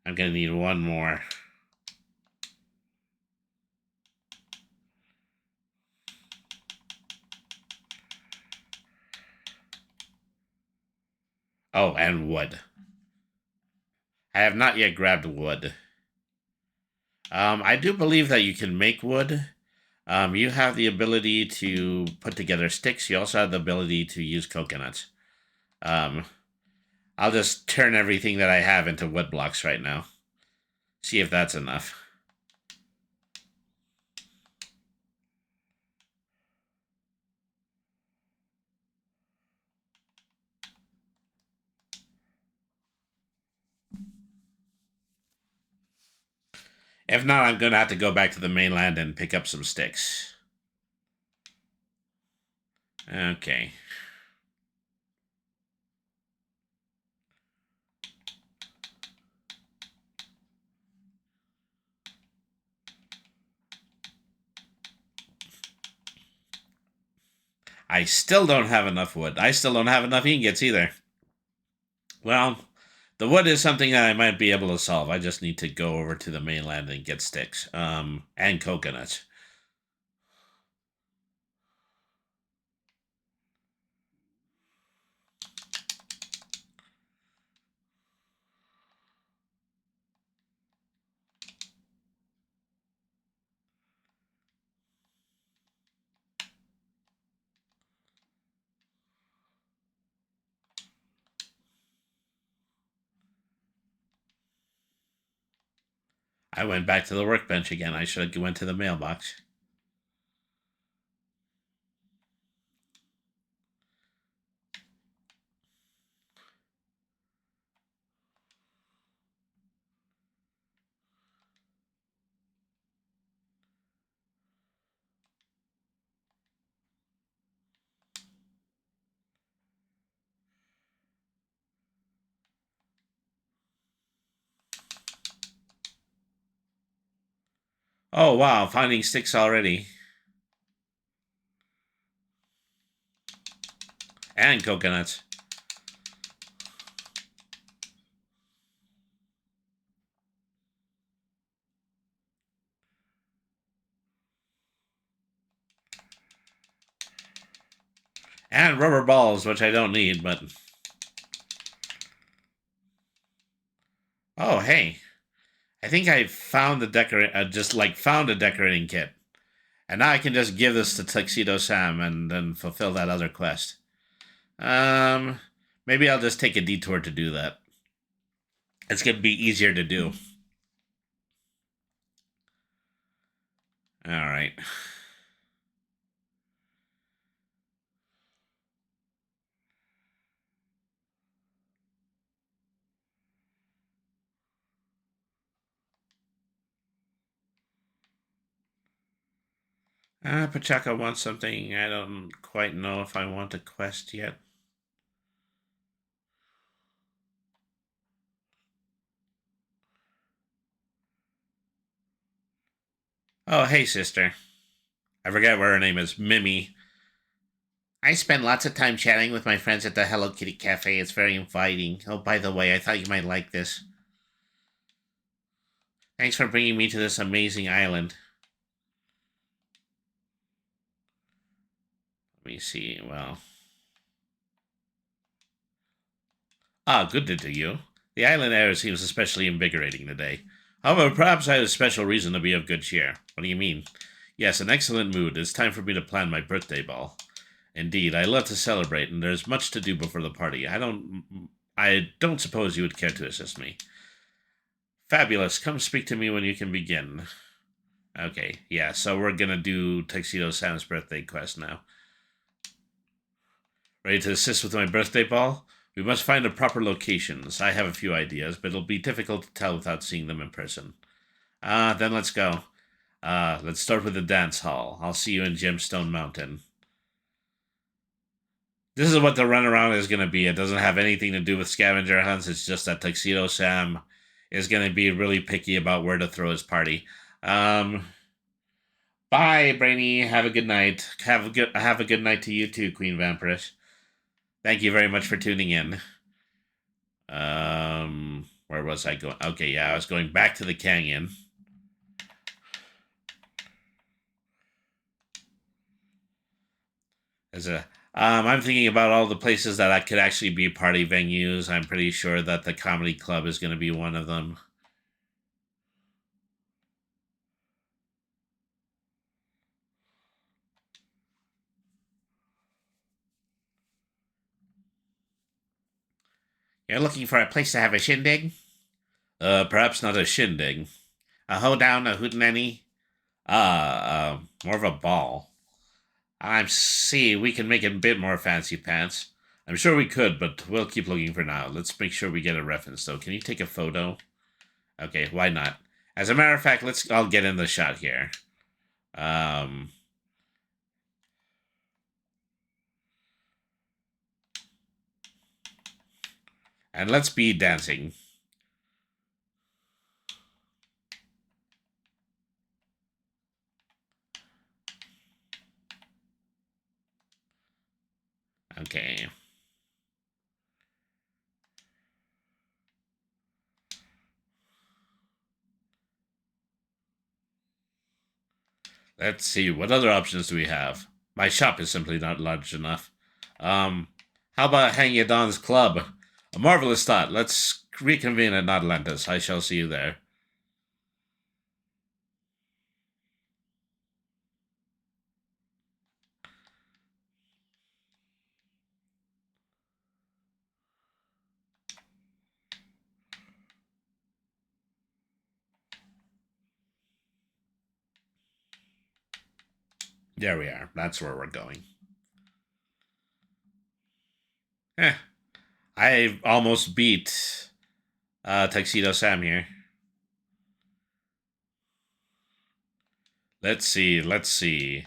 I'm going to need one more. Oh, and wood. I have not yet grabbed wood. I do believe that you can make wood. You have the ability to put together sticks. You also have the ability to use coconuts. I'll just turn everything that I have into wood blocks right now. See if that's enough. If not, I'm going to have to go back to the mainland and pick up some sticks. Okay. I still don't have enough wood. I still don't have enough ingots either. Well, the wood is something that I might be able to solve. I just need to go over to the mainland and get sticks. And coconuts. I went back to the workbench again. I should have went to the mailbox. Oh, wow, finding sticks already. And coconuts. And rubber balls, which I don't need, but... Oh, hey. I think I found the found a decorating kit. And now I can just give this to Tuxedo Sam and then fulfill that other quest. Maybe I'll just take a detour to do that. It's going to be easier to do. Alright. Pachaka wants something. I don't quite know if I want a quest yet. Oh, hey, sister. I forget what her name is. Mimi. I spend lots of time chatting with my friends at the Hello Kitty Cafe. It's very inviting. Oh, by the way, I thought you might like this. Thanks for bringing me to this amazing island. Let me see. Well. Ah, good to you. The island air seems especially invigorating today. However, perhaps I have a special reason to be of good cheer. What do you mean? Yes, an excellent mood. It's time for me to plan my birthday ball. Indeed, I love to celebrate, and there's much to do before the party. I don't suppose you would care to assist me. Fabulous. Come speak to me when you can begin. Okay, yeah, so we're gonna do Tuxedo Sam's birthday quest now. Ready to assist with my birthday ball? We must find the proper locations. I have a few ideas, but it'll be difficult to tell without seeing them in person. Then let's go. Let's start with the dance hall. I'll see you in Gemstone Mountain. This is what the runaround is going to be. It doesn't have anything to do with scavenger hunts. It's just that Tuxedo Sam is going to be really picky about where to throw his party. Bye, Brainy. Have a good night. Have a good night to you too, Queen Vampiress. Thank you very much for tuning in. Where was I going? Okay, yeah, I was going back to the canyon. I'm thinking about all the places that I could actually be party venues. I'm pretty sure that the comedy club is going to be one of them. You're looking for a place to have a shindig? Perhaps not a shindig. A hoedown, a hootenanny? More of a ball. See, we can make it a bit more fancy pants. I'm sure we could, but we'll keep looking for now. Let's make sure we get a reference, though. Can you take a photo? Okay, why not? As a matter of fact, I'll get in the shot here. And let's be dancing. Okay. Let's see, what other options do we have? My shop is simply not large enough. How about Hang Don's Club? A marvelous thought. Let's reconvene at Atlantis. I shall see you there. There we are. That's where we're going. I almost beat Tuxedo Sam here. Let's see.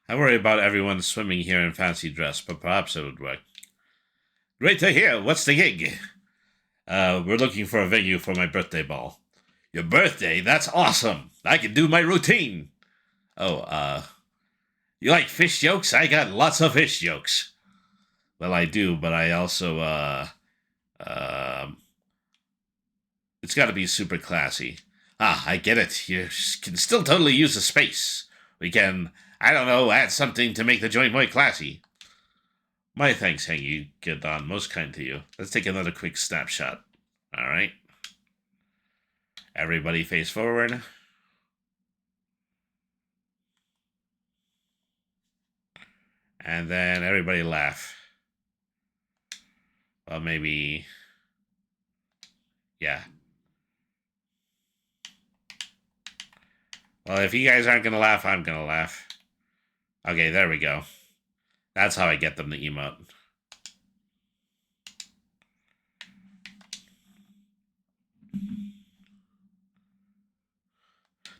I worry about everyone swimming here in fancy dress, but perhaps it would work. Great to hear. What's the gig? We're looking for a venue for my birthday ball. Your birthday? That's awesome. I can do my routine. Oh, you like fish jokes? I got lots of fish jokes. Well, I do, but I also, it's got to be super classy. Ah, I get it. You can still totally use the space. We can, I don't know, add something to make the joint more classy. My thanks, Hank. You get on. Most kind to you. Let's take another quick snapshot. All right. Everybody face forward. And then everybody laugh. Well, maybe... Yeah. Well, if you guys aren't going to laugh, I'm going to laugh. Okay, there we go. That's how I get them to emote.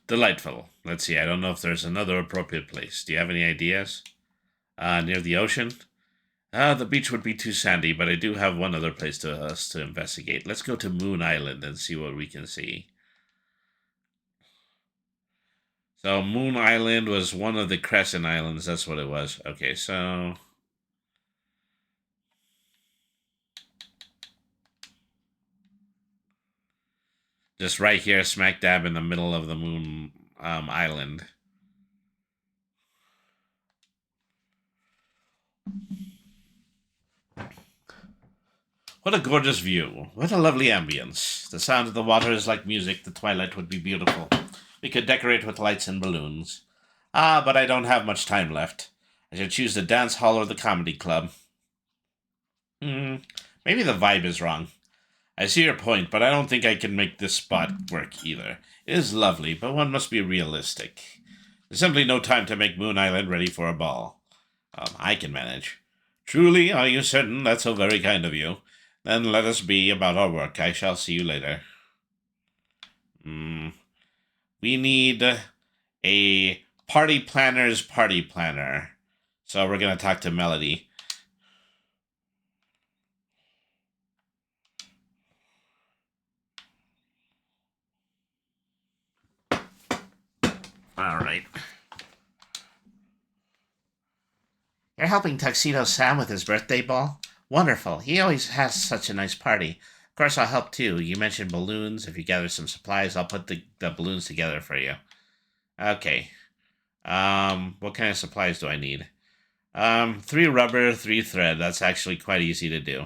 Delightful. Let's see, I don't know if there's another appropriate place. Do you have any ideas? Near the ocean? The beach would be too sandy, but I do have one other place to us to investigate. Let's go to Moon Island and see what we can see. So Moon Island was one of the Crescent Islands. That's what it was. Okay, so... just right here, smack dab in the middle of the Moon Island. What a gorgeous view. What a lovely ambience. The sound of the water is like music. The twilight would be beautiful. We could decorate with lights and balloons. Ah, but I don't have much time left. I should choose the dance hall or the comedy club. Maybe the vibe is wrong. I see your point, but I don't think I can make this spot work either. It is lovely, but one must be realistic. There's simply no time to make Moon Island ready for a ball. I can manage. Truly, are you certain? That's so very kind of you. Then let us be about our work. I shall see you later. We need a party planner's party planner. So we're going to talk to Melody. All right. You're helping Tuxedo Sam with his birthday ball? Wonderful. He always has such a nice party. Of course, I'll help too. You mentioned balloons. If you gather some supplies, I'll put the balloons together for you. Okay. What kind of supplies do I need? 3 rubber, 3 thread. That's actually quite easy to do.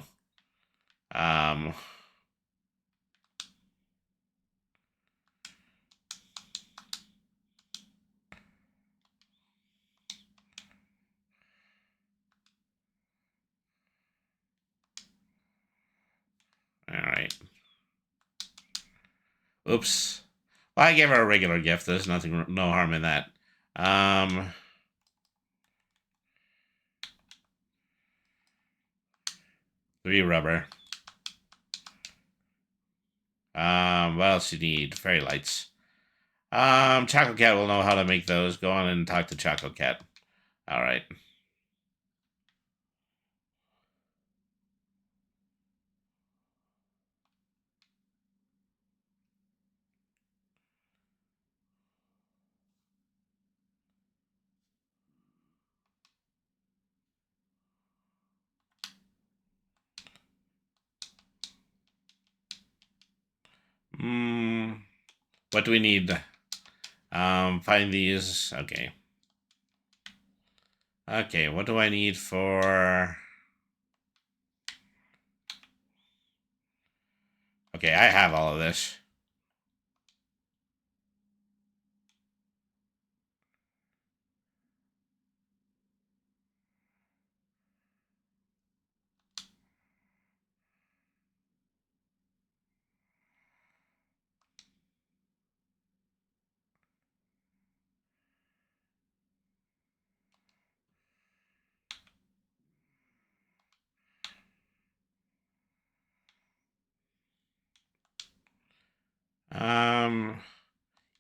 Alright. Oops. Well, I gave her a regular gift. There's no harm in that. 3 rubber. What else you need? Fairy lights. Chocolate Cat will know how to make those. Go on and talk to Chocolate Cat. Alright. What do we need? Find these. Okay. Okay, what do I need for... Okay, I have all of this.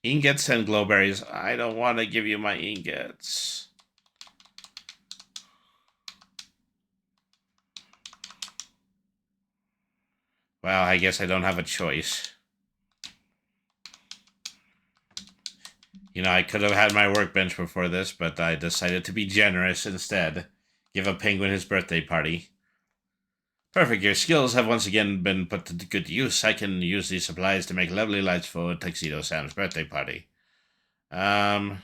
Ingots and glowberries. I don't want to give you my ingots. Well, I guess I don't have a choice. You know, I could have had my workbench before this, but I decided to be generous instead. Give a penguin his birthday party. Perfect, your skills have once again been put to good use. I can use these supplies to make lovely lights for Tuxedo Sam's birthday party. And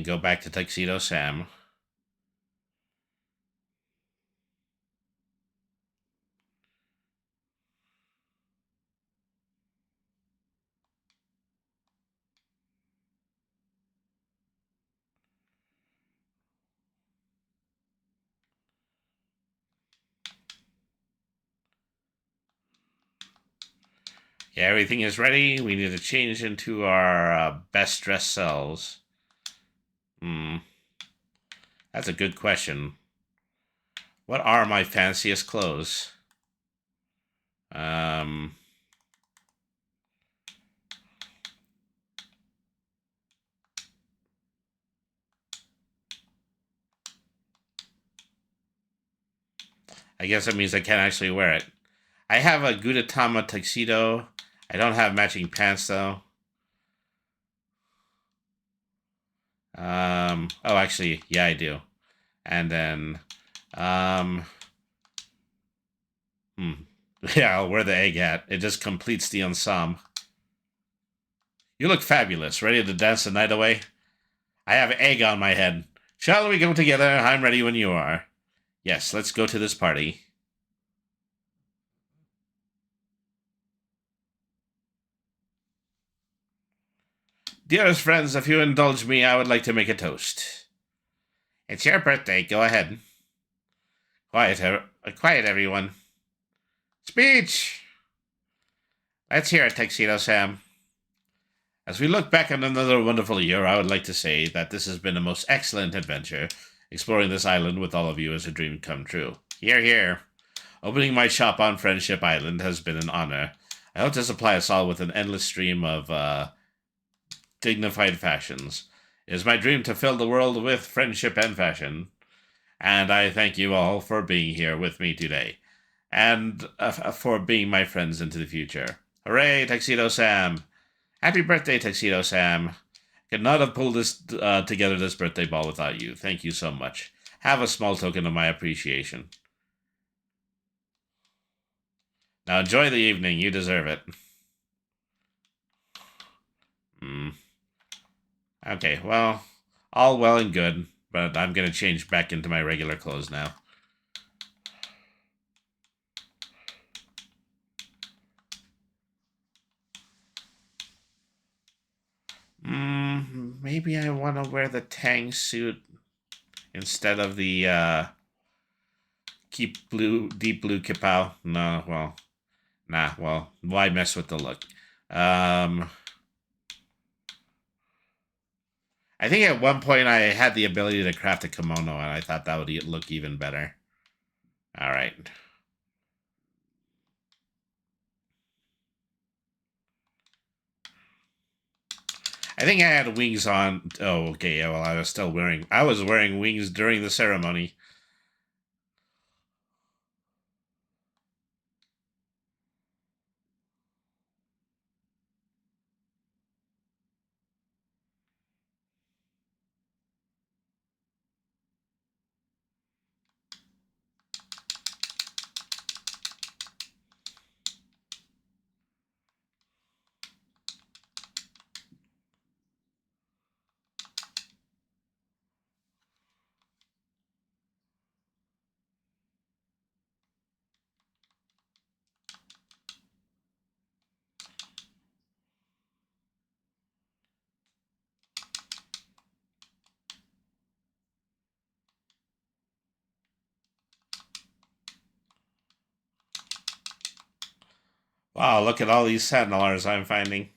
go back to Tuxedo Sam. Yeah, everything is ready. We need to change into our best dressed selves. That's a good question. What are my fanciest clothes? I guess that means I can't actually wear it. I have a Gudetama tuxedo. I don't have matching pants though. Oh, actually, yeah, I do. And then, yeah, I'll wear the egg hat. It just completes the ensemble. You look fabulous. Ready to dance the night away? I have egg on my head. Shall we go together? I'm ready when you are. Yes, let's go to this party. Dearest friends, if you indulge me, I would like to make a toast. It's your birthday. Go ahead. Quiet, everyone. Speech! Let's hear it, Tuxedo Sam. As we look back on another wonderful year, I would like to say that this has been a most excellent adventure. Exploring this island with all of you is a dream come true. Hear, hear. Opening my shop on Friendship Island has been an honor. I hope to supply us all with an endless stream of dignified fashions. It is my dream to fill the world with friendship and fashion. And I thank you all for being here with me today. And for being my friends into the future. Hooray, Tuxedo Sam! Happy birthday, Tuxedo Sam. Could not have pulled this together this birthday ball without you. Thank you so much. Have a small token of my appreciation. Now enjoy the evening. You deserve it. Okay, well, all well and good, but I'm going to change back into my regular clothes now. Maybe I want to wear the Tang suit instead of the deep blue kipao. No, well, nah, well, why mess with the look? I think at one point I had the ability to craft a kimono, and I thought that would look even better. All right. I think I had wings on. Oh, okay. Yeah, well, I was wearing wings during the ceremony. Wow, look at all these sentinelers I'm finding.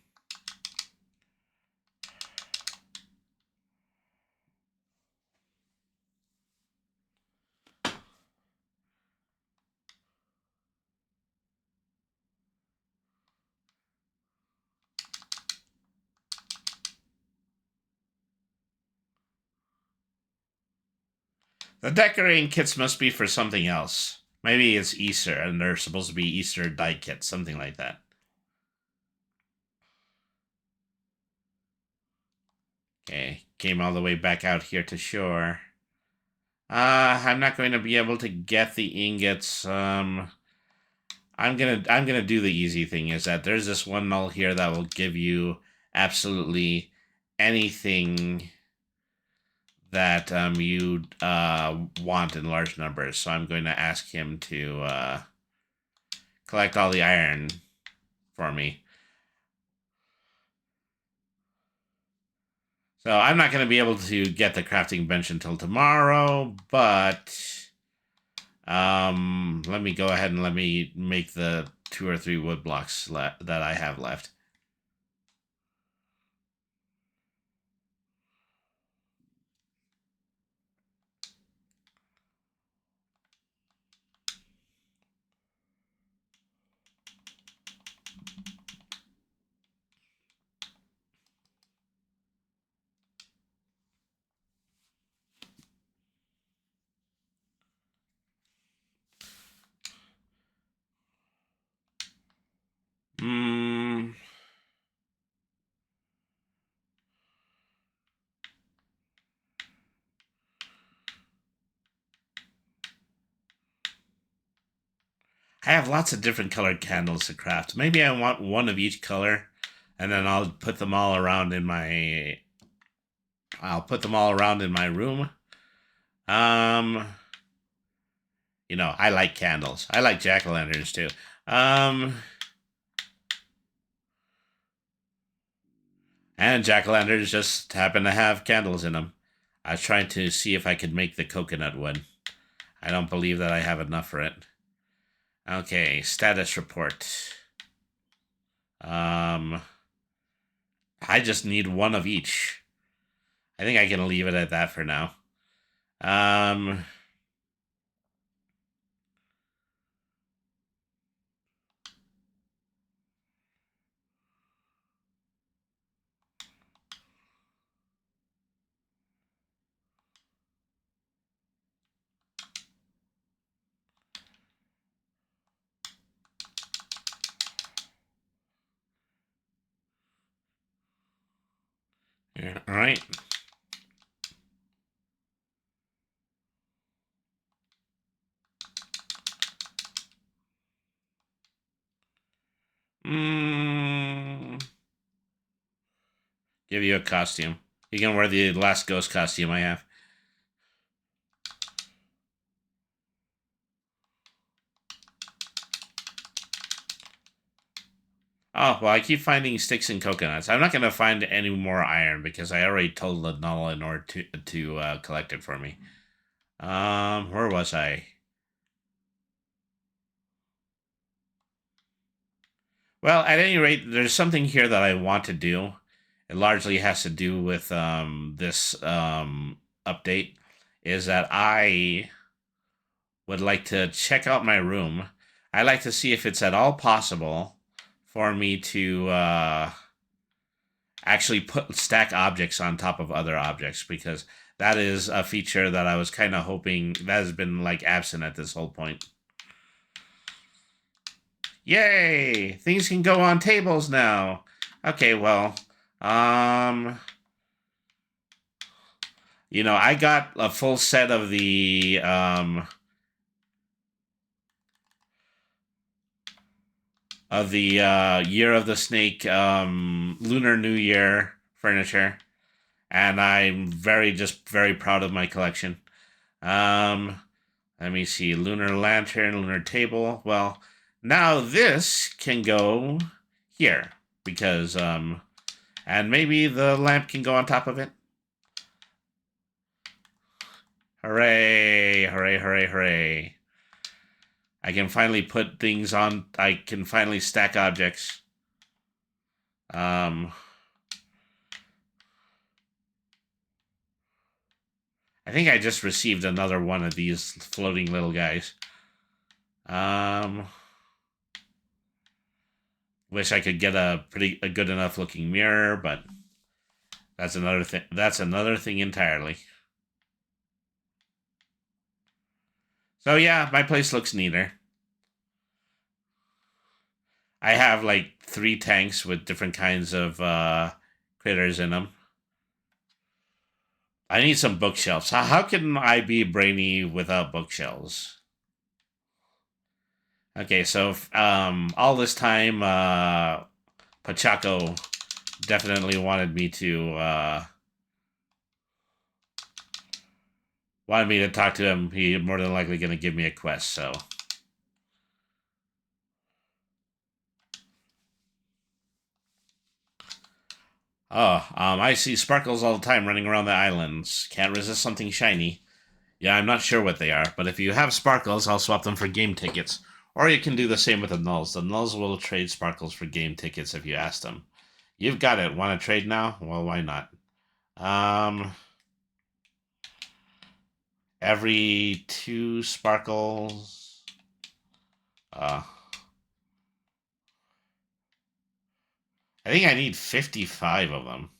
The decorating kits must be for something else. Maybe it's Easter, and they're supposed to be Easter die kits, something like that. Okay, came all the way back out here to shore. I'm not going to be able to get the ingots. I'm gonna do the easy thing. Is that there's this one null here that will give you absolutely anything that you want in large numbers. So I'm going to ask him to collect all the iron for me. So I'm not going to be able to get the crafting bench until tomorrow, but let me go ahead and let me make the 2 or 3 wood blocks that I have left. I have lots of different colored candles to craft. Maybe I want one of each color, and then I'll put them all around in my. I'll put them all around in my room. You know, I like candles. I like jack-o'-lanterns too. And jack-o'-lanterns just happen to have candles in them. I was trying to see if I could make the coconut one. I don't believe that I have enough for it. Okay, status report. I just need one of each. I think I can leave it at that for now. Yeah, all right. Give you a costume. You can wear the last ghost costume I have. Oh, well, I keep finding sticks and coconuts. I'm not going to find any more iron because I already told the null in order to collect it for me. Where was I? Well, at any rate, there's something here that I want to do. It largely has to do with this update. Is that I would like to check out my room. I like to see if it's at all possible for me to actually stack objects on top of other objects, because that is a feature that I was kind of hoping that has been like absent at this whole point. Yay! Things can go on tables now. Okay, well, you know, I got a full set of the Year of the Snake Lunar New Year furniture, and I'm very proud of my collection. Let me see, lunar lantern, lunar table. Well, now this can go here because and maybe the lamp can go on top of it. Hooray! Hooray! Hooray! Hooray! I can finally put things on. I can finally stack objects. I think I just received another one of these floating little guys. Wish I could get a good enough looking mirror, but that's another thing. That's another thing entirely. So yeah, my place looks neater. I have like 3 tanks with different kinds of critters in them. I need some bookshelves. How can I be brainy without bookshelves? Okay, so all this time, Pachaco definitely wanted me to talk to him. He more than likely going to give me a quest. So, I see sparkles all the time running around the islands. Can't resist something shiny. Yeah, I'm not sure what they are, but if you have sparkles, I'll swap them for game tickets. Or you can do the same with the nulls. The nulls will trade sparkles for game tickets if you ask them. You've got it. Want to trade now? Well, why not? Every 2 sparkles. I think I need 55 of them.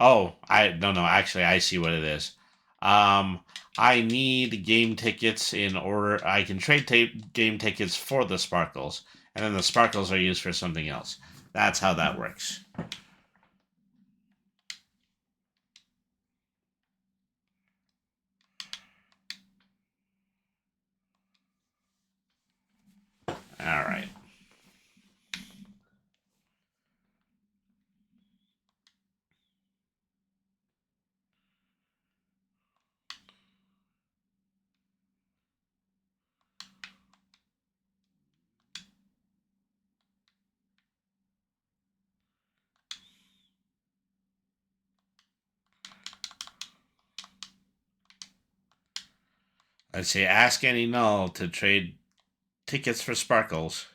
Oh, no, actually I see what it is. I need game tickets in order I can trade game tickets for the sparkles, and then the sparkles are used for something else. That's how that works. All right. Let's see. Ask any null to trade tickets for sparkles.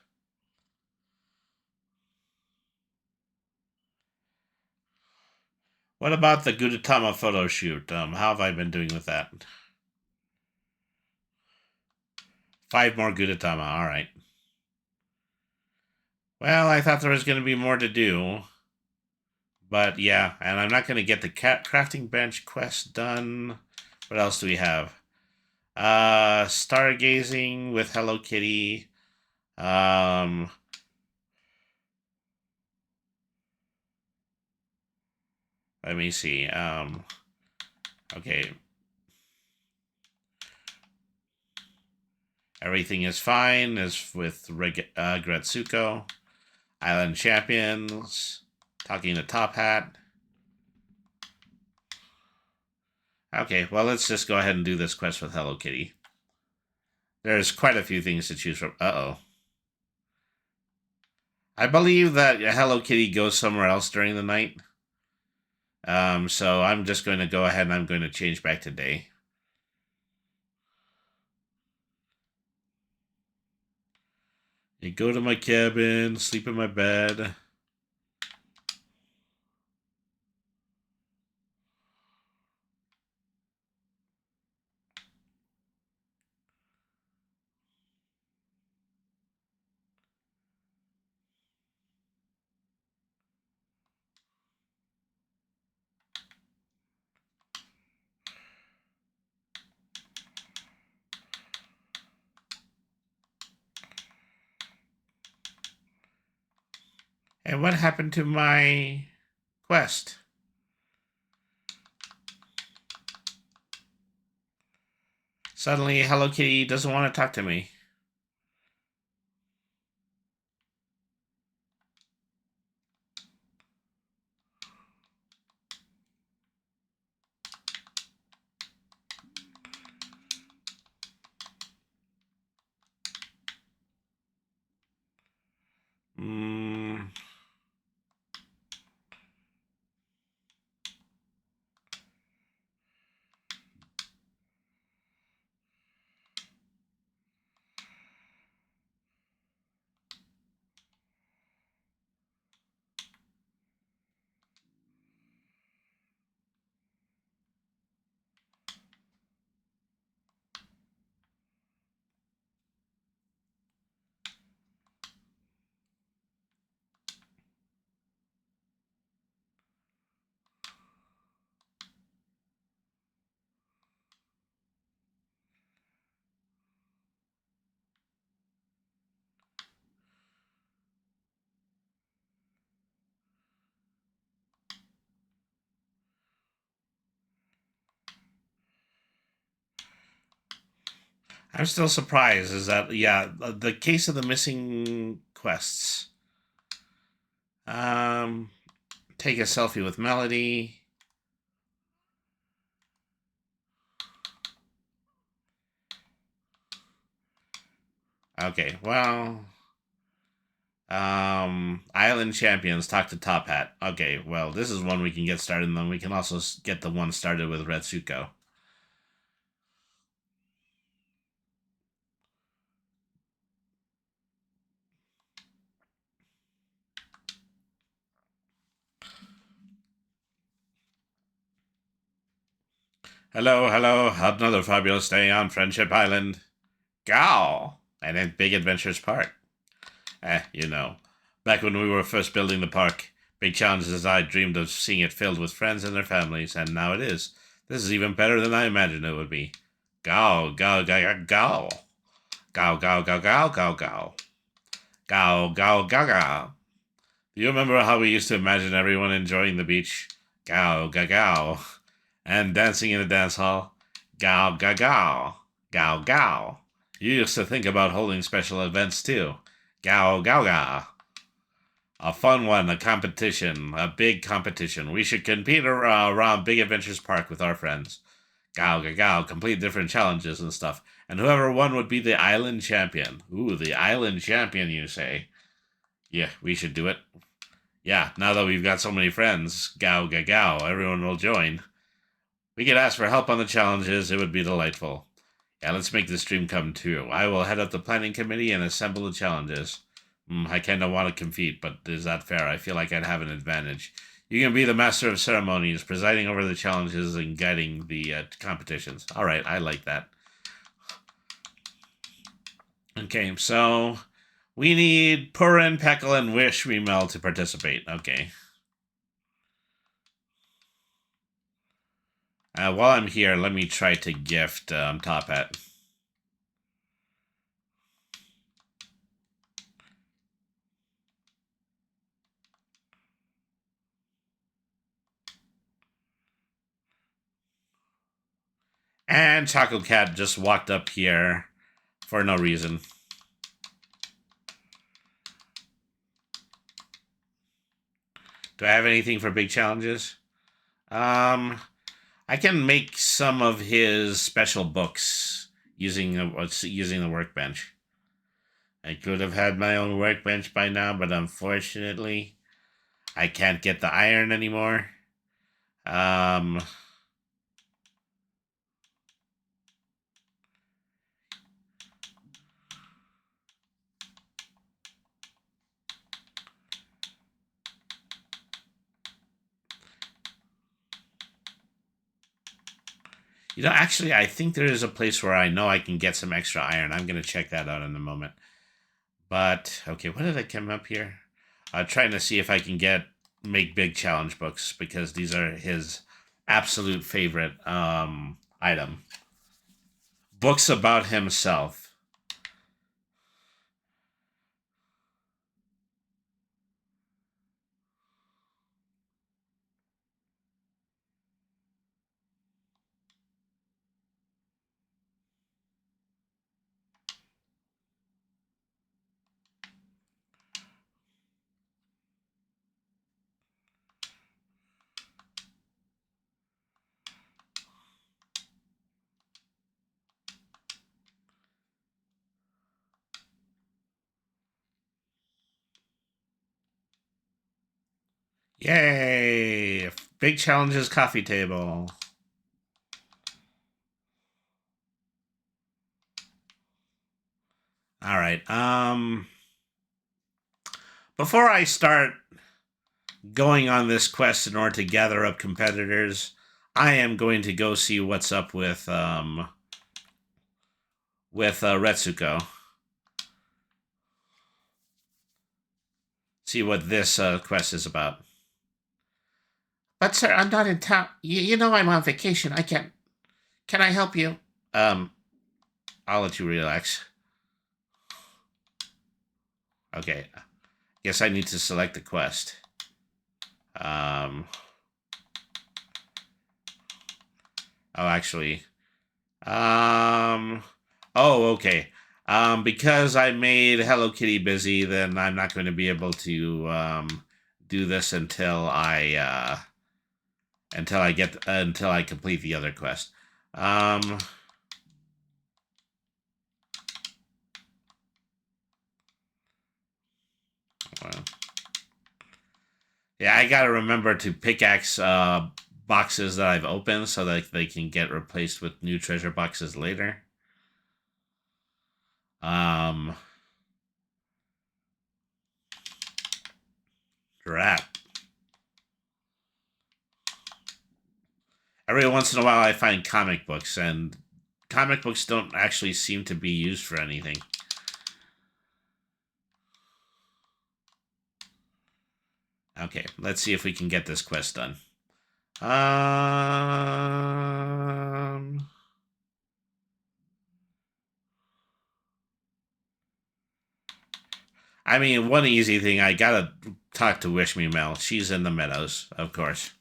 What about the Gudetama photo shoot? How have I been doing with that? 5 more Gudetama. All right. Well, I thought there was going to be more to do. But yeah, and I'm not going to get the crafting bench quest done. What else do we have? Stargazing with Hello Kitty. Let me see. Okay. Everything is fine, as with Gretsuko. Island Champions. Talking to Top Hat. Okay, well, let's just go ahead and do this quest with Hello Kitty. There's quite a few things to choose from. Uh-oh. I believe that Hello Kitty goes somewhere else during the night. So I'm just going to go ahead and I'm going to change back to day. You go to my cabin, sleep in my bed. And what happened to my quest? Suddenly, Hello Kitty doesn't want to talk to me. Hmm. I'm still surprised. Is that, yeah, the case of the missing quests. Take a selfie with Melody. Okay, well, Island Champions, talk to Top Hat. Okay, well, this is one we can get started, and then we can also get the one started with Retsuko. Hello, hello, another fabulous day on Friendship Island. Gow! And then Big Adventures Park. You know, back when we were first building the park, big challenges I dreamed of seeing it filled with friends and their families, and now it is. This is even better than I imagined it would be. Gow, gow, gow, gow. Gow, gow, gow, gow, gow, gow. Gow, gow, gow, gow. Do you remember how we used to imagine everyone enjoying the beach? Gow, gow, gow. And dancing in the dance hall? Gow, gow, gow. Gow, gow. You used to think about holding special events too. Gow, gow, gow. A fun one, a competition, a big competition. We should compete around Big Adventures Park with our friends. Gow, gow, gow, complete different challenges and stuff. And whoever won would be the island champion. Ooh, the island champion, you say? Yeah, we should do it. Yeah, now that we've got so many friends, gow, gow, gow, everyone will join. We could ask for help on the challenges, it would be delightful. Yeah, let's make this dream come true. I will head up the planning committee and assemble the challenges. I kind of want to compete, but is that fair? I feel like I'd have an advantage. You can be the master of ceremonies, presiding over the challenges and guiding the competitions. All right, I like that. Okay, so we need Purin, Peckle, and Wish Remel to participate. Okay. While I'm here, let me try to gift Top Hat. And Choco Cat just walked up here for no reason. Do I have anything for big challenges? I can make some of his special books using the workbench. I could have had my own workbench by now, but unfortunately, I can't get the iron anymore. Actually, I think there is a place where I know I can get some extra iron. I'm going to check that out in a moment. But, okay, what did I come up here? Trying to see if I can make big challenge books, because these are his absolute favorite item. Books about himself. Yay! Big challenges coffee table. All right. Before I start going on this quest in order to gather up competitors, I am going to go see what's up with Retsuko. See what this quest is about. But sir, I'm not in town. You know I'm on vacation. I can't. Can I help you? I'll let you relax. Okay. Guess I need to select the quest. Oh, actually. Oh, okay. Because I made Hello Kitty busy, then I'm not going to be able to do this until I complete the other quest. Well, yeah, I gotta remember to pickaxe boxes that I've opened so that they can get replaced with new treasure boxes later. Drat. Every once in a while I find comic books, and comic books don't actually seem to be used for anything. Okay, let's see if we can get this quest done. I mean, one easy thing, I gotta talk to Wish Me Mel. She's in the meadows, of course.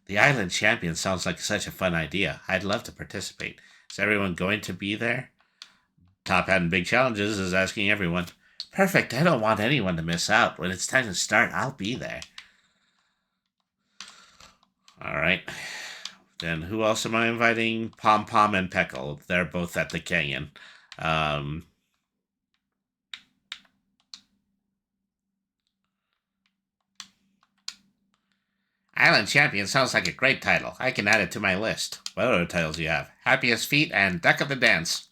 The Island Champion sounds like such a fun idea. I'd love to participate. Is everyone going to be there? Top Hat and Big Challenges is asking everyone. Perfect. I don't want anyone to miss out. When it's time to start, I'll be there. All right. Then who else am I inviting? Pom Pom and Peckle. They're both at the canyon. Island Champion sounds like a great title. I can add it to my list. What other titles do you have? Happiest Feet and Duck of the Dance.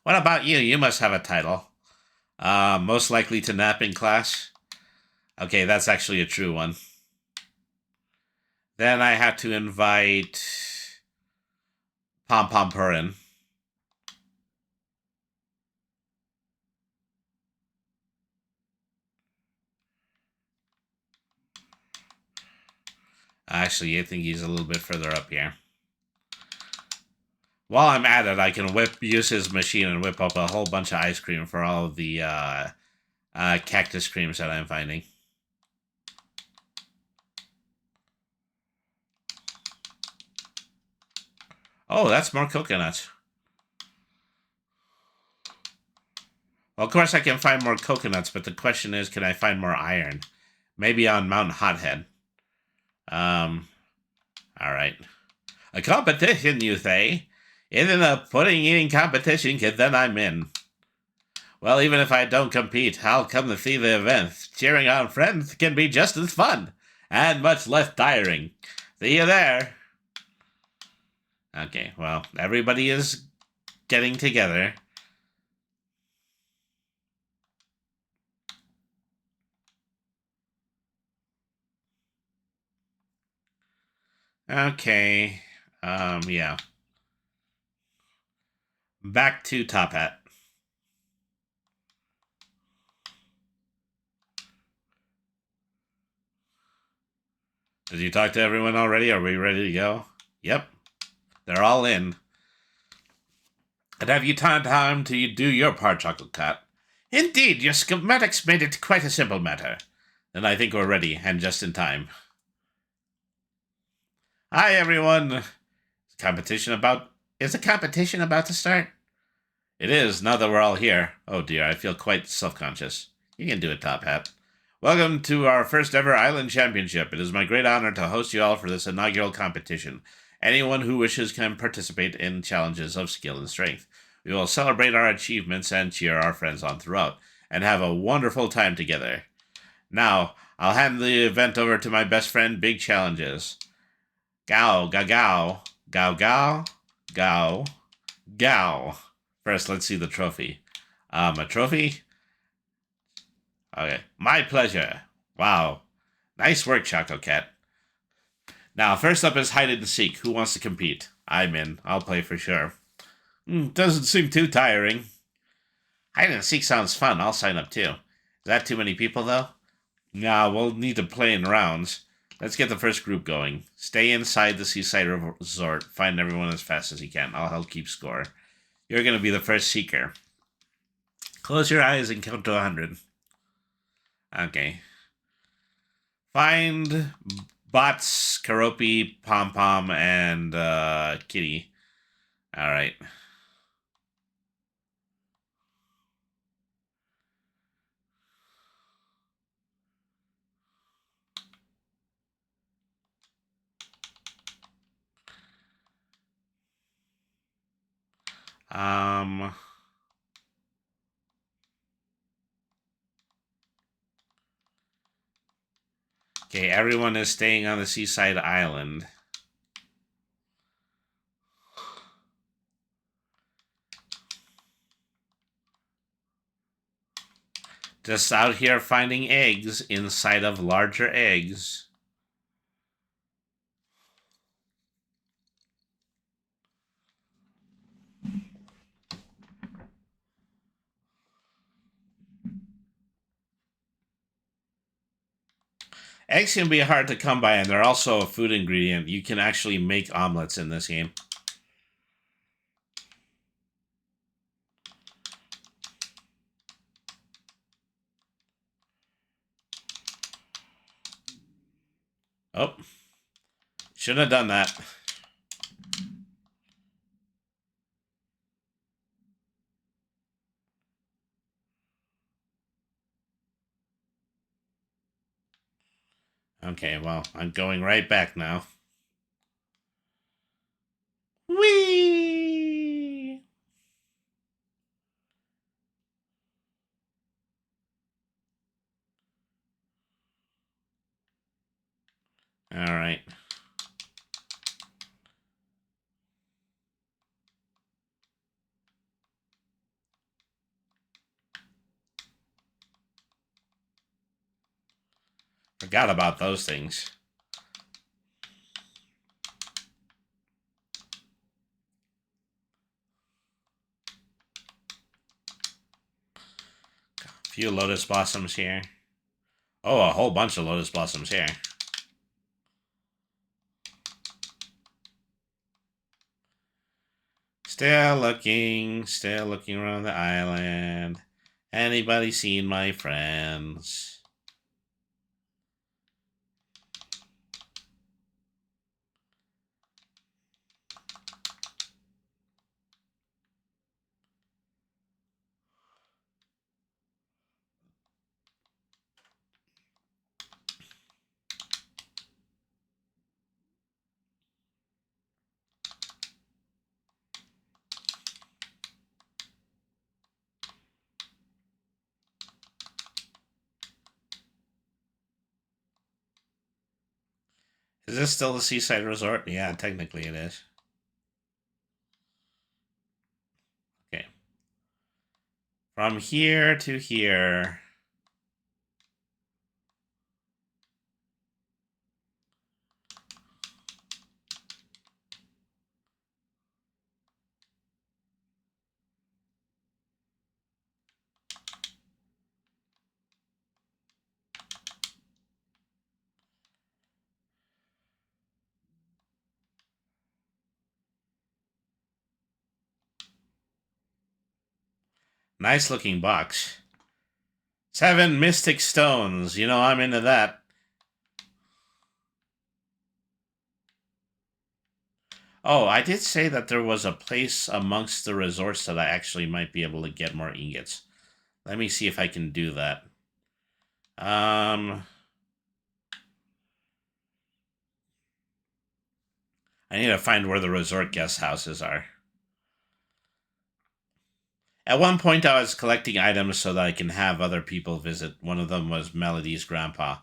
What about you? You must have a title. Most likely to nap in class. Okay, that's actually a true one. Then I have to invite Pom Pom Purin. Actually, I think he's a little bit further up here. While I'm at it, I can use his machine and whip up a whole bunch of ice cream for all of the cactus creams that I'm finding. Oh, that's more coconuts. Well, of course I can find more coconuts, but the question is, can I find more iron? Maybe on Mount Hothead. Alright. A competition, you say? Isn't a pudding eating competition, kid, then I'm in. Well, even if I don't compete, I'll come to see the event. Cheering on friends can be just as fun, and much less tiring. See you there. Okay, well, everybody is getting together. Okay, yeah. Back to Top Hat. Did you talk to everyone already? Are we ready to go? Yep. They're all in. And have you time to do your part, Chocolate Cat? Indeed, your schematics made it quite a simple matter. Then I think we're ready, and just in time. Hi, everyone. Is the competition about to start? It is, now that we're all here. Oh dear, I feel quite self-conscious. You can do it, Top Hat. Welcome to our first ever Island Championship. It is my great honor to host you all for this inaugural competition. Anyone who wishes can participate in challenges of skill and strength. We will celebrate our achievements and cheer our friends on throughout, and have a wonderful time together. Now, I'll hand the event over to my best friend, Big Challenges. Gow, gow, gow, gow, gow, gow, gow. First, let's see the trophy. A trophy? Okay, my pleasure. Wow. Nice work, Choco Cat. Now, first up is Hide and Seek. Who wants to compete? I'm in. I'll play for sure. Doesn't seem too tiring. Hide and Seek sounds fun. I'll sign up too. Is that too many people, though? Nah, we'll need to play in rounds. Let's get the first group going. Stay inside the seaside resort. Find everyone as fast as you can. I'll help keep score. You're going to be the first seeker. Close your eyes and count to 100. Okay. Find Bots, Karopi, Pom Pom, and Kitty. All right. Okay, everyone is staying on the seaside island. Just out here finding eggs inside of larger eggs. Eggs can be hard to come by, and they're also a food ingredient. You can actually make omelets in this game. Oh, shouldn't have done that. Okay, well, I'm going right back now. Whee! All right. Forgot about those things. A few lotus blossoms here. Oh, a whole bunch of lotus blossoms here. Still looking around the island. Anybody seen my friends? Is this still the seaside resort? Yeah, technically it is. Okay. From here to here. Nice looking box. 7 mystic stones. You know, I'm into that. Oh, I did say that there was a place amongst the resorts that I actually might be able to get more ingots. Let me see if I can do that. I need to find where the resort guest houses are. At one point, I was collecting items so that I can have other people visit. One of them was Melody's grandpa,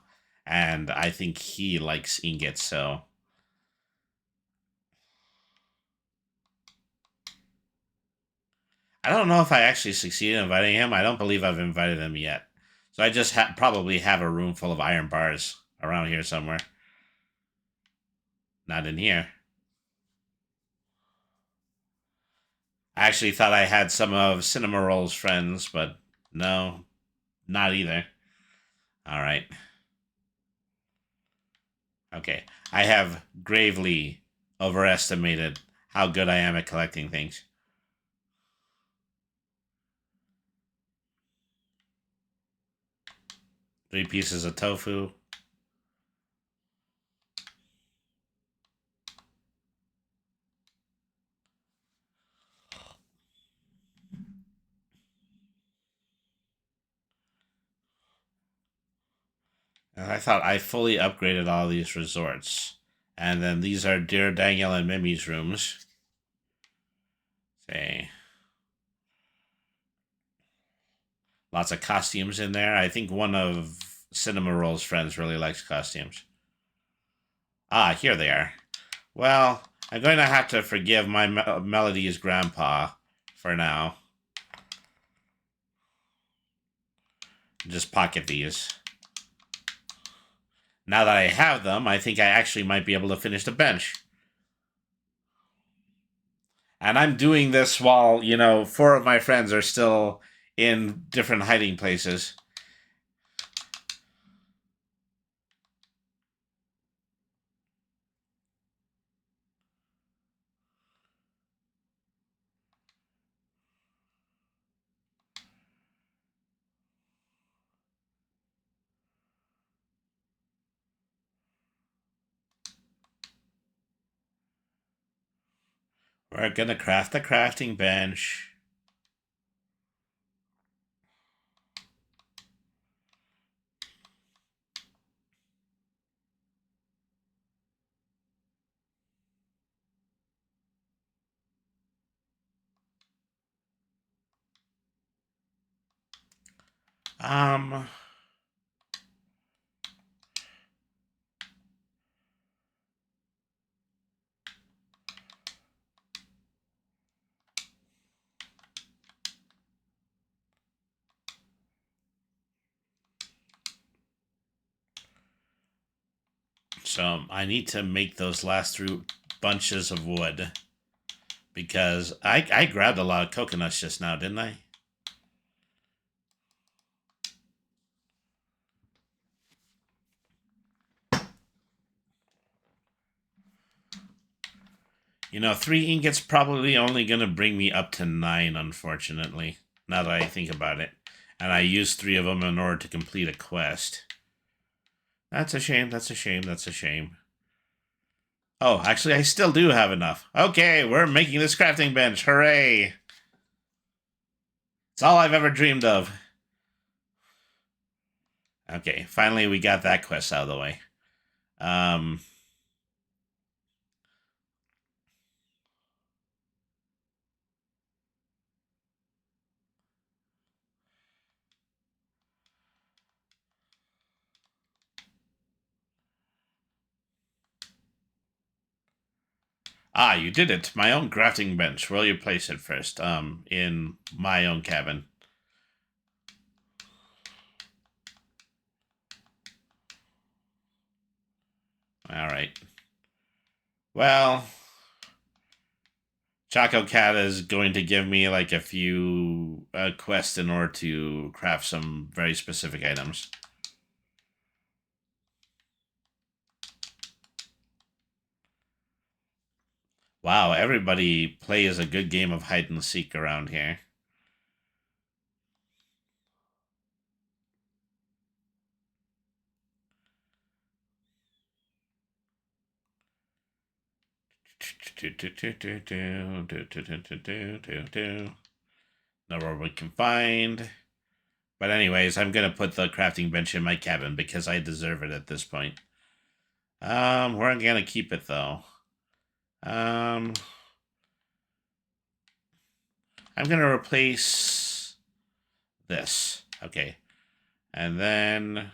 and I think he likes ingots, so... I don't know if I actually succeeded in inviting him. I don't believe I've invited him yet. So I just probably have a room full of iron bars around here somewhere. Not in here. I actually thought I had some of Cinema Roll's friends, but no, not either. All right. Okay. I have gravely overestimated how good I am at collecting things. Three pieces of tofu. And I thought I fully upgraded all these resorts. And then these are Dear Daniel and Mimi's rooms. Say. Lots of costumes in there. I think one of Cinema Roll's friends really likes costumes. Ah, here they are. Well, I'm going to have to forgive my Melody's grandpa for now. Just pocket these. Now that I have them, I think I actually might be able to finish the bench. And I'm doing this while, 4 of my friends are still in different hiding places. We're gonna craft the crafting bench. Um... So I need to make those last 3 bunches of wood. Because I grabbed a lot of coconuts just now, didn't I? You know, 3 ingots probably only going to bring me up to 9, unfortunately. Now that I think about it. And I used 3 of them in order to complete a quest. That's a shame, that's a shame, that's a shame. Oh, actually, I still do have enough. Okay, we're making this crafting bench. Hooray! It's all I've ever dreamed of. Okay, finally we got that quest out of the way. Ah, you did it. My own crafting bench. Where will you place it first? In my own cabin. Alright. Well, Choco Cat is going to give me like a few quests in order to craft some very specific items. Wow, everybody plays a good game of hide and seek around here. Nowhere we can find. But anyways, I'm going to put the crafting bench in my cabin because I deserve it at this point. Where am I going to keep it, though? I'm going to replace this. Okay. And then...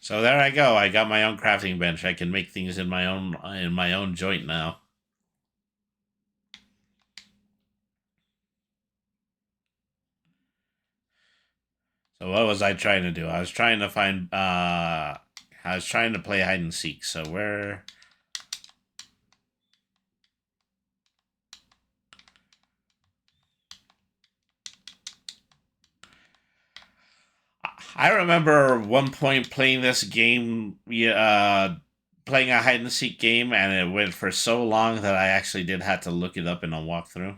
So there I go. I got my own crafting bench. I can make things in my own joint now. So what was I trying to do? I was trying to find I was trying to play hide and seek. So where... I remember one point playing this game playing a hide and seek game, and it went for so long that I actually did have to look it up in a walkthrough.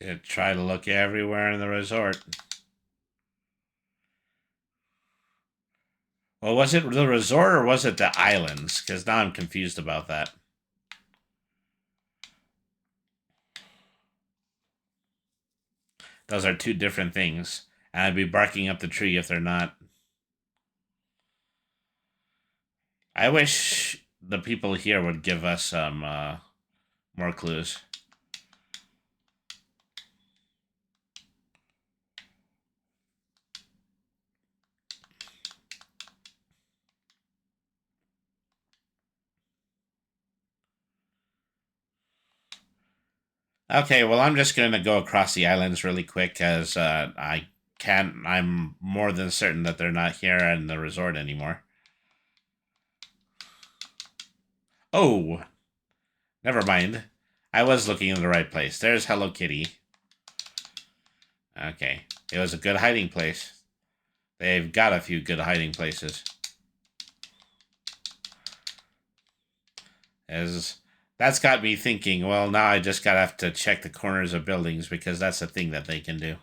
Did try to look everywhere in the resort. Well, was it the resort or was it the islands? Because now I'm confused about that. Those are two different things. And I'd be barking up the tree if they're not. I wish the people here would give us some more clues. Okay, well, I'm just going to go across the islands really quick because I can't. I'm more than certain that they're not here in the resort anymore. Oh, never mind. I was looking in the right place. There's Hello Kitty. Okay, it was a good hiding place. They've got a few good hiding places. As that's got me thinking, well, now I just gotta have to check the corners of buildings because that's a thing that they can do.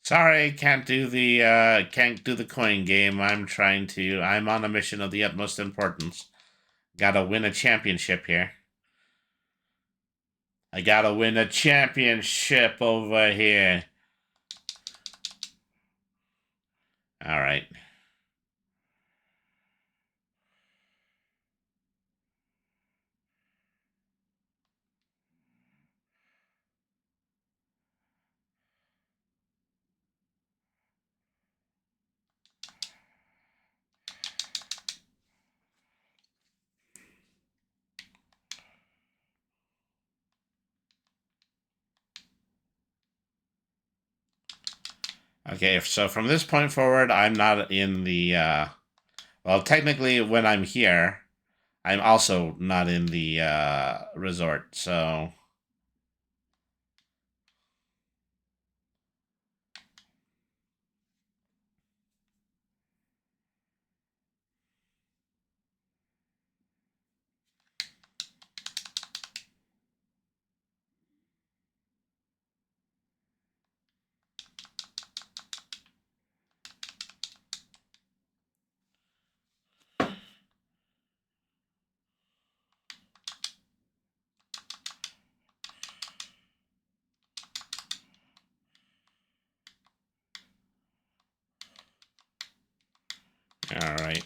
Sorry, can't do the coin game. I'm on a mission of the utmost importance. Gotta win a championship here. I gotta win a championship over here. All right. Okay, so from this point forward, I'm not in the, well, technically, when I'm here, I'm also not in the resort, so. All right.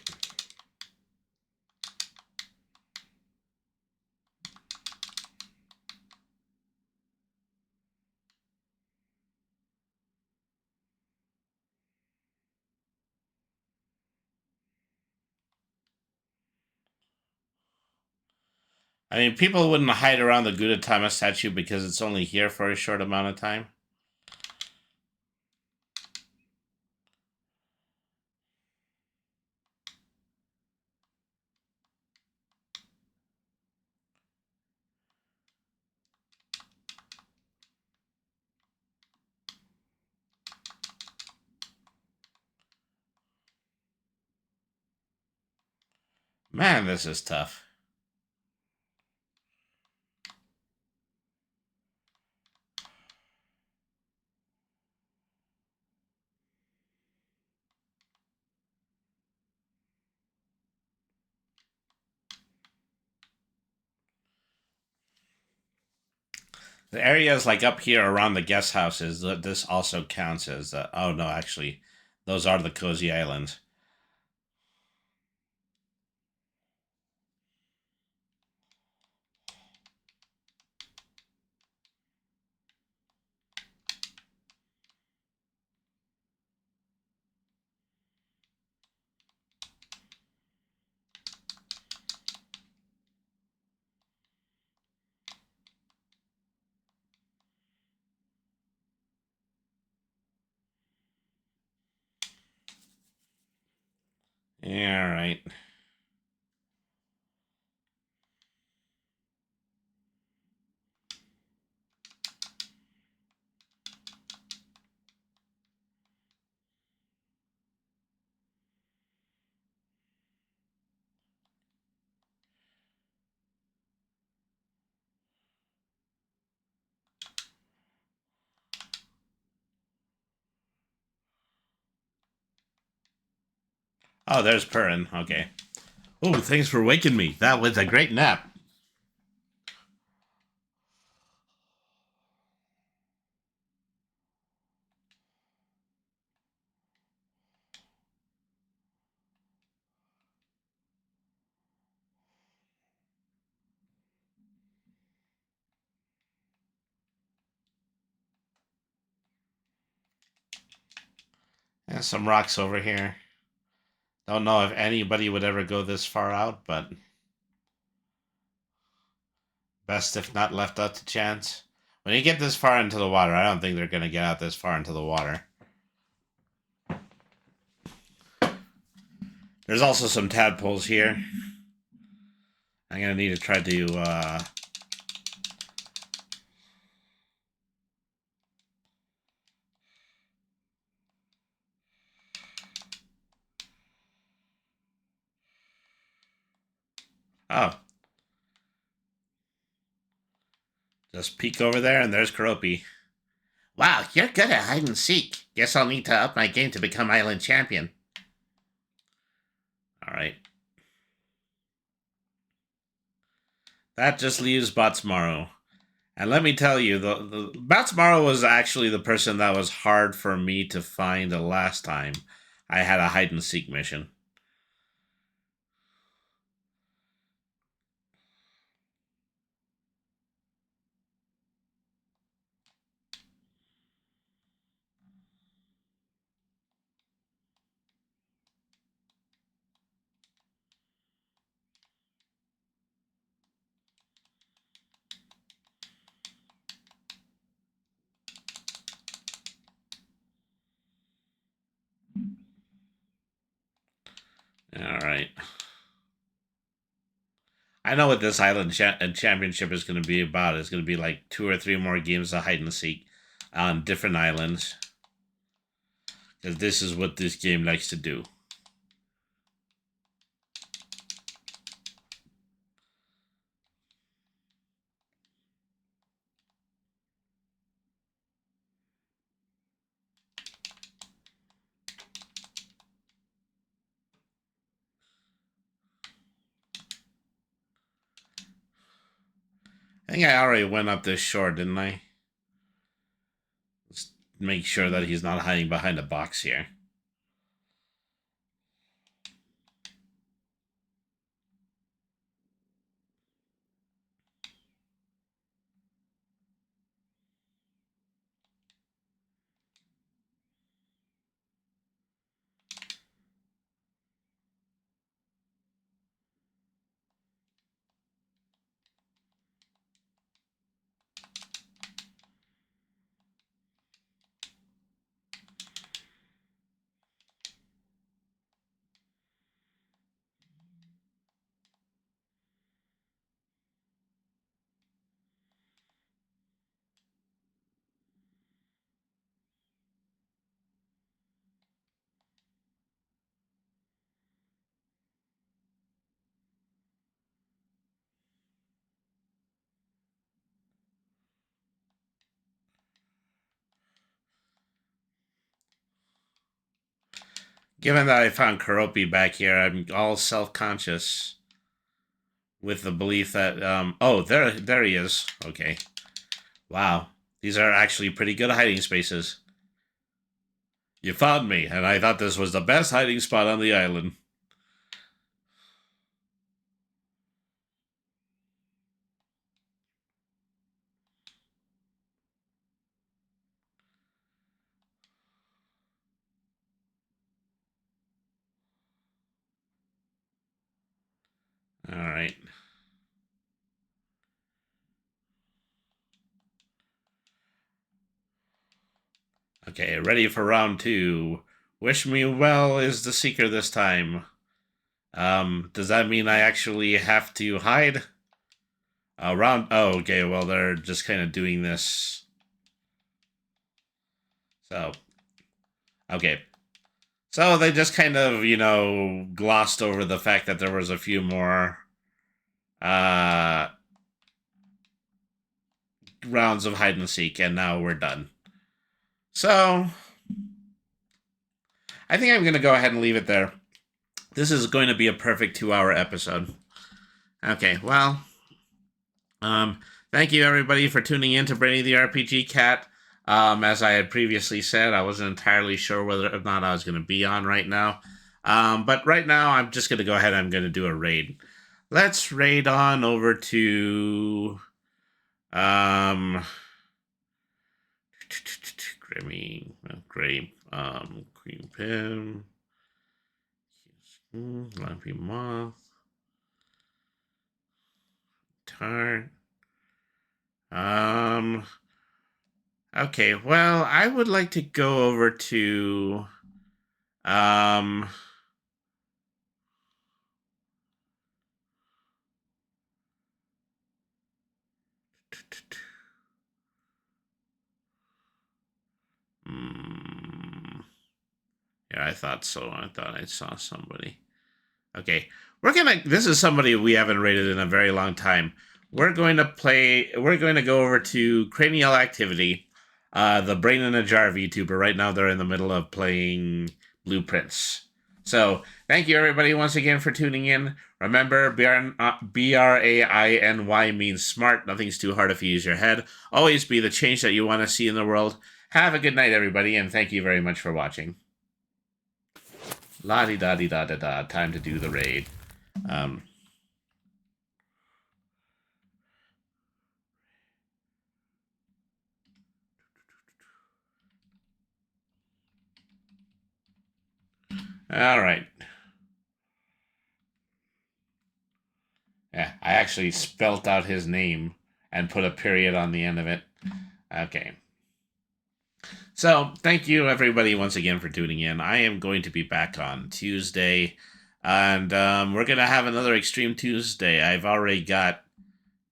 I mean, people wouldn't hide around the Gudetama statue because it's only here for a short amount of time. Man, this is tough. The areas like up here around the guest houses, this also counts as. Oh no, actually, those are the cozy islands. Yeah, all right. Oh, there's Perrin. Okay. Oh, thanks for waking me. That was a great nap. And some rocks over here. Don't know if anybody would ever go this far out, but best if not left up to chance. When you get this far into the water, I don't think they're going to get out this far into the water. There's also some tadpoles here. I'm going to need to try to... Oh. Just peek over there, and there's Karopi. Wow, you're good at hide and seek. Guess I'll need to up my game to become island champion. Alright. That just leaves badtz Maru. And let me tell you, the badtz Maru was actually the person that was hard for me to find the last time I had a hide and seek mission. Alright. I know what this island championship is going to be about. It's going to be like 2 or 3 more games of hide and seek on different islands. Because this is what this game likes to do. I think I already went up this shore, didn't I? Let's make sure that he's not hiding behind a box here. Given that I found Karopi back here, I'm all self-conscious with the belief that oh, there he is. Okay. Wow, these are actually pretty good hiding spaces. You found me, and I thought this was the best hiding spot on the island. All right. Okay, ready for round 2. Wish me well is the seeker this time. Does that mean I actually have to hide? Oh, okay, well, they're just kind of doing this. So, okay. So they just kind of, glossed over the fact that there was a few more, rounds of hide and seek, and now we're done. So, I think I'm going to go ahead and leave it there. This is going to be a perfect 2-hour episode. Okay, well, thank you everybody for tuning in to Brainy the RPG Cat. As I had previously said, I wasn't entirely sure whether or not I was going to be on right now. But right now, I'm just going to go ahead and I'm going to do a raid. Let's raid on over to... Grimmy, Grape, Cream Pim, Lumpy Moth, Tart. Okay, well, I would like to go over to, yeah, I thought so. I thought I saw somebody. Okay, this is somebody we haven't rated in a very long time. We're going to go over to Cranial Activity, the Brain in a Jar VTuber. Right now they're in the middle of playing Blueprints. So, thank you everybody once again for tuning in. Remember, B-R-A-I-N-Y means smart. Nothing's too hard if you use your head. Always be the change that you want to see in the world. Have a good night, everybody, and thank you very much for watching. La-di-da-di-da-da-da. Time to do the raid. All right. Yeah, I actually spelt out his name and put a period on the end of it. Okay. So, thank you everybody once again for tuning in. I am going to be back on Tuesday, and we're going to have another Extreme Tuesday. I've already got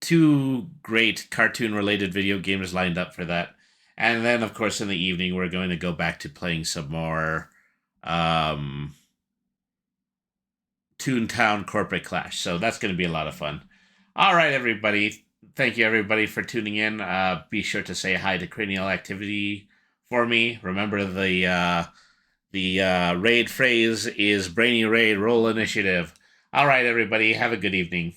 2 great cartoon-related video games lined up for that. And then, of course, in the evening, we're going to go back to playing some more Toontown Corporate Clash. So that's going to be a lot of fun. All right, everybody. Thank you, everybody, for tuning in. Be sure to say hi to Cranial Activity for me. Remember, the raid phrase is Brainy Raid Roll Initiative. All right, everybody. Have a good evening.